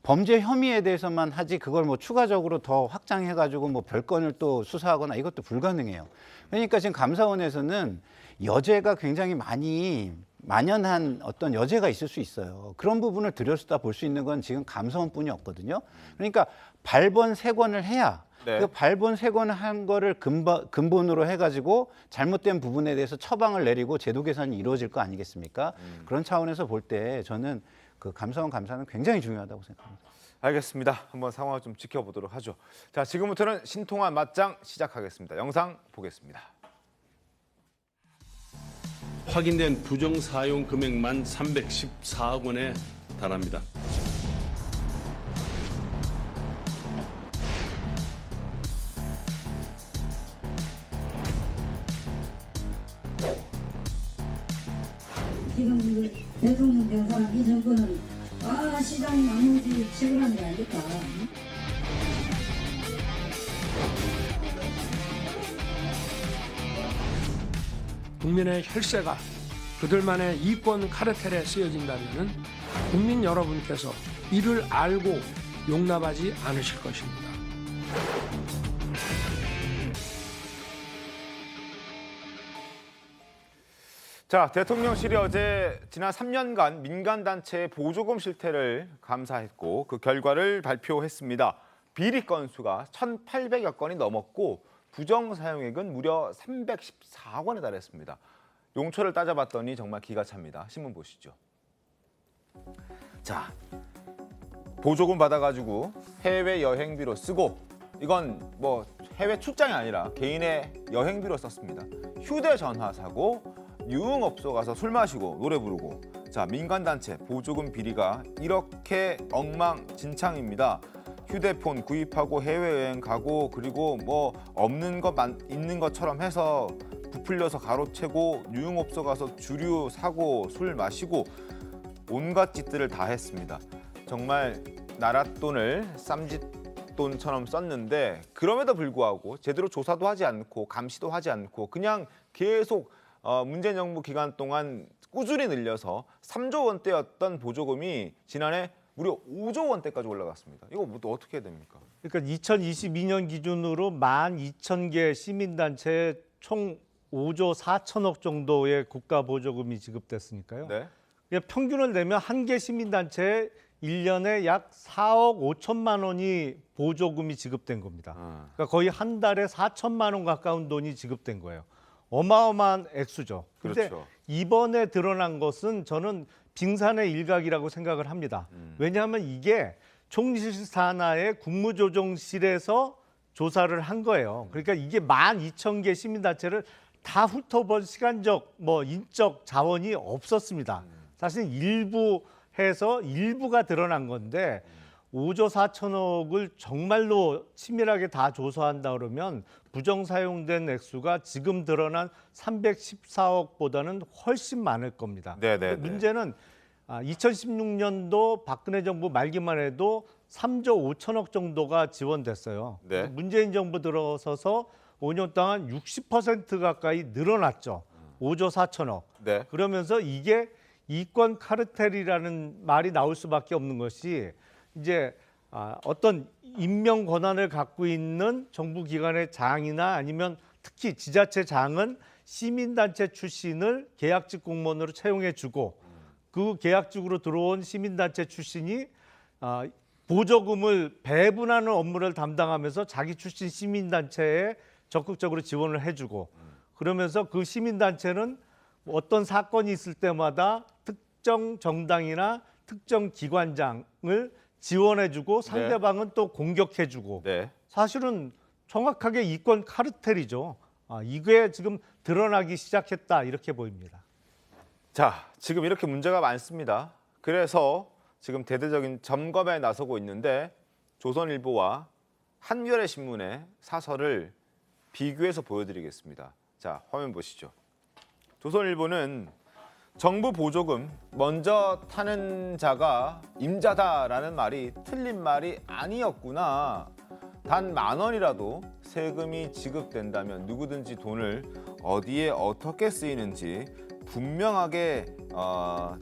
범죄 혐의에 대해서만 하지 그걸 뭐 추가적으로 더 확장해가지고 뭐 별건을 또 수사하거나 이것도 불가능해요. 그러니까 지금 감사원에서는 여죄가 굉장히 많이 만연한 어떤 여죄가 있을 수 있어요. 그런 부분을 들여다 볼 수 있는 건 지금 감사원뿐이 없거든요. 그러니까 발본 세 권을 해야 네. 그 발본 세 권을 한 거를 근본으로 해가지고 잘못된 부분에 대해서 처방을 내리고 제도 개선이 이루어질 거 아니겠습니까? 그런 차원에서 볼 때 저는 그 감사원 감사는 굉장히 중요하다고 생각합니다. 알겠습니다. 한번 상황을 좀 지켜보도록 하죠. 자, 지금부터는 신통한 맞짱 시작하겠습니다. 영상 보겠습니다. 확인된 부정 사용 금액만 314억 원에 달합니다. 지금 대통령 된 사람 이 정권은 시장이 나머지 책임하는 게 아닐까. 국민의 혈세가 그들만의 이권 카르텔에 쓰여진다면 국민 여러분께서 이를 알고 용납하지 않으실 것입니다. 자, 대통령실이 어제 지난 3년간 민간단체의 보조금 실태를 감사했고 그 결과를 발표했습니다. 비리 건수가 1,800여 건이 넘었고 부정 사용액은 무려 314억 원에 달했습니다. 용처를 따져봤더니 정말 기가 찹니다. 신문 보시죠. 자, 보조금 받아가지고 해외 여행비로 쓰고 이건 뭐 해외 출장이 아니라 개인의 여행비로 썼습니다. 휴대전화 사고 유흥업소 가서 술 마시고 노래 부르고 자 민간단체 보조금 비리가 이렇게 엉망진창입니다. 휴대폰 구입하고 해외여행 가고 그리고 뭐 없는 것 있는 것처럼 해서 부풀려서 가로채고 유흥업소 가서 주류 사고 술 마시고 온갖 짓들을 다 했습니다. 정말 나라 돈을 쌈짓돈처럼 썼는데 그럼에도 불구하고 제대로 조사도 하지 않고 감시도 하지 않고 그냥 계속 문재인 정부 기간 동안 꾸준히 늘려서 3조 원대였던 보조금이 지난해 무려 5조 원대까지 올라갔습니다. 이거 뭐 어떻게 해야 됩니까? 그러니까 2022년 기준으로 12,000개 시민단체에 총 5조 4천억 정도의 국가 보조금이 지급됐으니까요. 네. 그러니까 평균을 내면 한 개 시민단체에 1년에 약 4억 5천만 원이 보조금이 지급된 겁니다. 그러니까 거의 한 달에 4천만 원 가까운 돈이 지급된 거예요. 어마어마한 액수죠. 그런데 그렇죠. 이번에 드러난 것은 저는 빙산의 일각이라고 생각을 합니다. 왜냐하면 이게 총리실 산하의 국무조정실에서 조사를 한 거예요. 그러니까 이게 12,000개 시민단체를 다 훑어볼 시간적, 인적 자원이 없었습니다. 사실 일부 해서 일부가 드러난 건데 5조 4천억을 정말로 치밀하게 다 조사한다 그러면 부정 사용된 액수가 지금 드러난 314억보다는 훨씬 많을 겁니다. 네네. 문제는 2016년도 박근혜 정부 말기만 해도 3조 5천억 정도가 지원됐어요. 네. 문재인 정부 들어서서 5년 동안 60% 가까이 늘어났죠. 5조 4천억. 네. 그러면서 이게 이권 카르텔이라는 말이 나올 수밖에 없는 것이 이제 어떤 임명 권한을 갖고 있는 정부 기관의 장이나 아니면 특히 지자체 장은 시민단체 출신을 계약직 공무원으로 채용해주고 그 계약직으로 들어온 시민단체 출신이 보조금을 배분하는 업무를 담당하면서 자기 출신 시민단체에 적극적으로 지원을 해주고 그러면서 그 시민단체는 어떤 사건이 있을 때마다 특정 정당이나 특정 기관장을 지원해주고 상대방은 또 공격해주고 사실은 정확하게 이권 카르텔이죠. 이게 지금 드러나기 시작했다 이렇게 보입니다. 자, 지금 이렇게 문제가 많습니다. 그래서 지금 대대적인 점검에 나서고 있는데 조선일보와 한겨레 신문의 사설을 비교해서 보여드리겠습니다. 자, 화면 보시죠. 조선일보는 정부 보조금 먼저 타는 자가 임자다라는 말이 틀린 말이 아니었구나. 단 10,000원이라도 세금이 지급된다면 누구든지 돈을 어디에 어떻게 쓰이는지 분명하게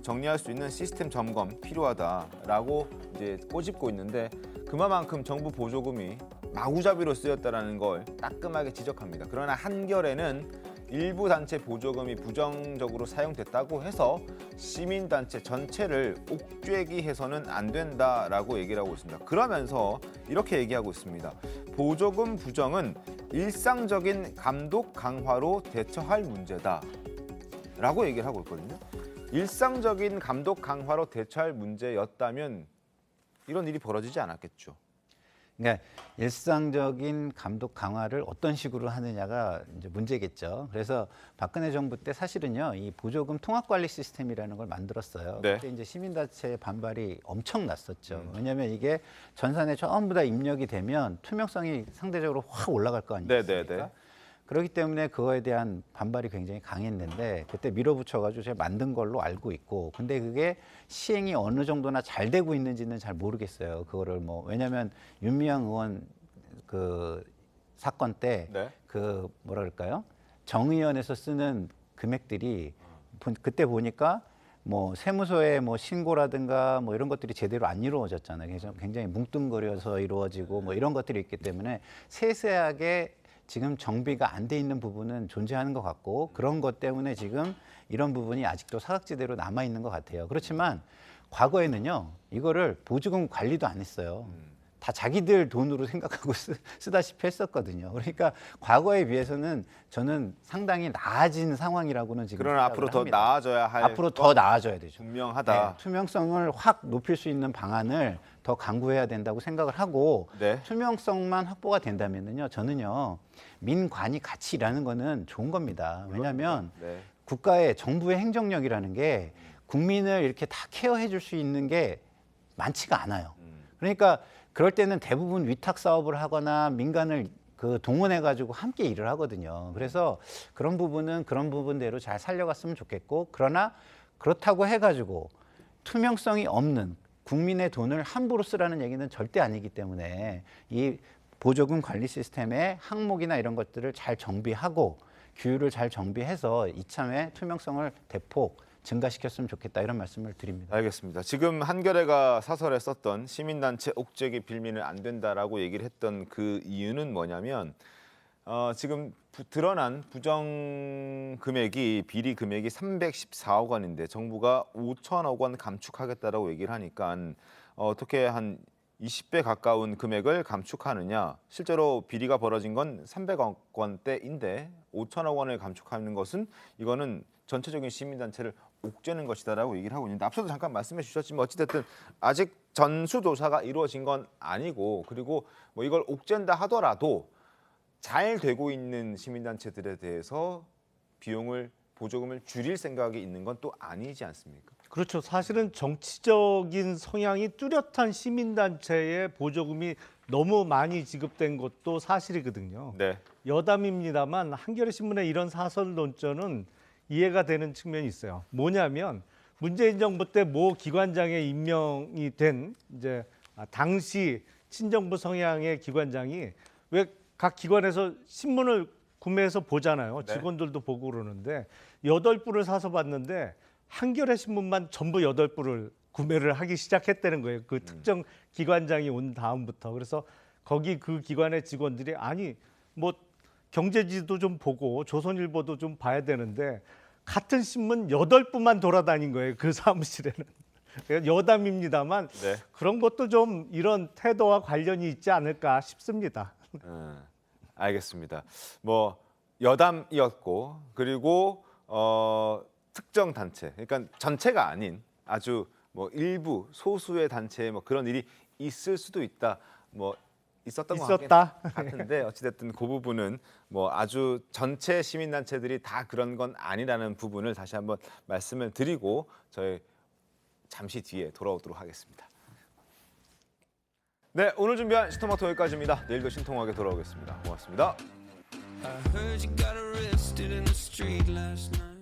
정리할 수 있는 시스템 점검 필요하다라고 이제 꼬집고 있는데 그만큼 정부 보조금이 마구잡이로 쓰였다라는 걸 따끔하게 지적합니다. 그러나 한겨레는 일부 단체 보조금이 부정적으로 사용됐다고 해서 시민단체 전체를 옥죄기해서는 안 된다라고 얘기를 하고 있습니다. 그러면서 이렇게 얘기하고 있습니다. 보조금 부정은 일상적인 감독 강화로 대처할 문제다 라고 얘기를 하고 있거든요. 일상적인 감독 강화로 대처할 문제였다면 이런 일이 벌어지지 않았겠죠. 그러니까 일상적인 감독 강화를 어떤 식으로 하느냐가 이제 문제겠죠. 그래서 박근혜 정부 때 사실은요, 이 보조금 통합 관리 시스템이라는 걸 만들었어요. 네. 그때 이제 시민단체의 반발이 엄청 났었죠. 왜냐하면 이게 전산에 전부 다 입력이 되면 투명성이 상대적으로 확 올라갈 거 아니겠습니까? 네. 그렇기 때문에 그거에 대한 반발이 굉장히 강했는데 그때 밀어붙여가지고 제가 만든 걸로 알고 있고, 근데 그게 시행이 어느 정도나 잘 되고 있는지는 잘 모르겠어요. 그거를 뭐 왜냐하면 윤미향 의원 그 사건 때 그 뭐라 그럴까요? 정의연에서 쓰는 금액들이 그때 보니까 뭐 세무서에 뭐 신고라든가 뭐 이런 것들이 제대로 안 이루어졌잖아요. 그래서 굉장히 뭉뚱거려서 이루어지고 뭐 이런 것들이 있기 때문에 세세하게 지금 정비가 안 돼 있는 부분은 존재하는 것 같고, 그런 것 때문에 지금 이런 부분이 아직도 사각지대로 남아 있는 것 같아요. 그렇지만 과거에는요, 이거를 보조금 관리도 안 했어요. 다 자기들 돈으로 생각하고 쓰다시피 했었거든요. 그러니까 과거에 비해서는 저는 상당히 나아진 상황이라고는 지금 그러나 앞으로 더 합니다. 나아져야 할 앞으로 더 나아져야 되죠. 분명하다. 네, 투명성을 확 높일 수 있는 방안을 더 강구해야 된다고 생각을 하고, 투명성만 확보가 된다면은요, 저는요, 민관이 같이 일하는 거는 좋은 겁니다. 왜냐하면 국가의 정부의 행정력이라는 게 국민을 이렇게 다 케어해 줄 수 있는 게 많지가 않아요. 그러니까 그럴 때는 대부분 위탁 사업을 하거나 민간을 그 동원해 가지고 함께 일을 하거든요. 그래서 그런 부분은 그런 부분대로 잘 살려갔으면 좋겠고, 그러나 그렇다고 해 가지고 투명성이 없는 국민의 돈을 함부로 쓰라는 얘기는 절대 아니기 때문에 이 보조금 관리 시스템의 항목이나 이런 것들을 잘 정비하고 규율을 잘 정비해서 이참에 투명성을 대폭 증가시켰으면 좋겠다, 이런 말씀을 드립니다. 알겠습니다. 지금 한겨레가 사설에 썼던 시민단체 옥죄기 빌미는 안 된다라고 얘기를 했던 그 이유는 뭐냐면 지금 드러난 부정 금액이 비리 금액이 314억 원인데 정부가 5천억 원 감축하겠다라고 얘기를 하니까 어떻게 한 20배 가까운 금액을 감축하느냐. 실제로 비리가 벌어진 건 300억 원대인데 5천억 원을 감축하는 것은 이거는 전체적인 시민단체를 옥죄는 것이다라고 얘기를 하고 있는데, 앞서도 잠깐 말씀해 주셨지만 어찌됐든 아직 전수조사가 이루어진 건 아니고, 그리고 뭐 이걸 옥죄다 하더라도 잘 되고 있는 시민단체들에 대해서 보조금을 줄일 생각이 있는 건 또 아니지 않습니까? 그렇죠. 사실은 정치적인 성향이 뚜렷한 시민단체에 보조금이 너무 많이 지급된 것도 사실이거든요. 여담입니다만 한겨레 신문의 이런 사설 논조는 이해가 되는 측면이 있어요. 뭐냐면 문재인 정부 때 모 기관장에 임명이 된 이제 당시 친정부 성향의 기관장이 왜 각 기관에서 신문을 구매해서 보잖아요. 직원들도 보고 그러는데 8부를 사서 봤는데 한겨레 신문만 전부 8부를 구매를 하기 시작했다는 거예요. 그 특정 기관장이 온 다음부터. 그래서 거기 그 기관의 직원들이 아니 뭐 경제지도 좀 보고 조선일보도 좀 봐야 되는데 같은 신문 8부만 돌아다닌 거예요. 그 사무실에는. 여담입니다만 그런 것도 좀 이런 태도와 관련이 있지 않을까 싶습니다. 알겠습니다. 뭐 여담이었고, 그리고 특정 단체, 그러니까 전체가 아닌 아주 뭐 일부 소수의 단체에 뭐 그런 일이 있을 수도 있다. 뭐 있었던 것 같은데 어찌됐든 그 부분은 뭐 아주 전체 시민단체들이 다 그런 건 아니라는 부분을 다시 한번 말씀을 드리고 저희 잠시 뒤에 돌아오도록 하겠습니다. 네, 오늘 준비한 시토마토 여기까지입니다. 내일도 신통하게 돌아오겠습니다. 고맙습니다. I heard you got arrested in the street last night.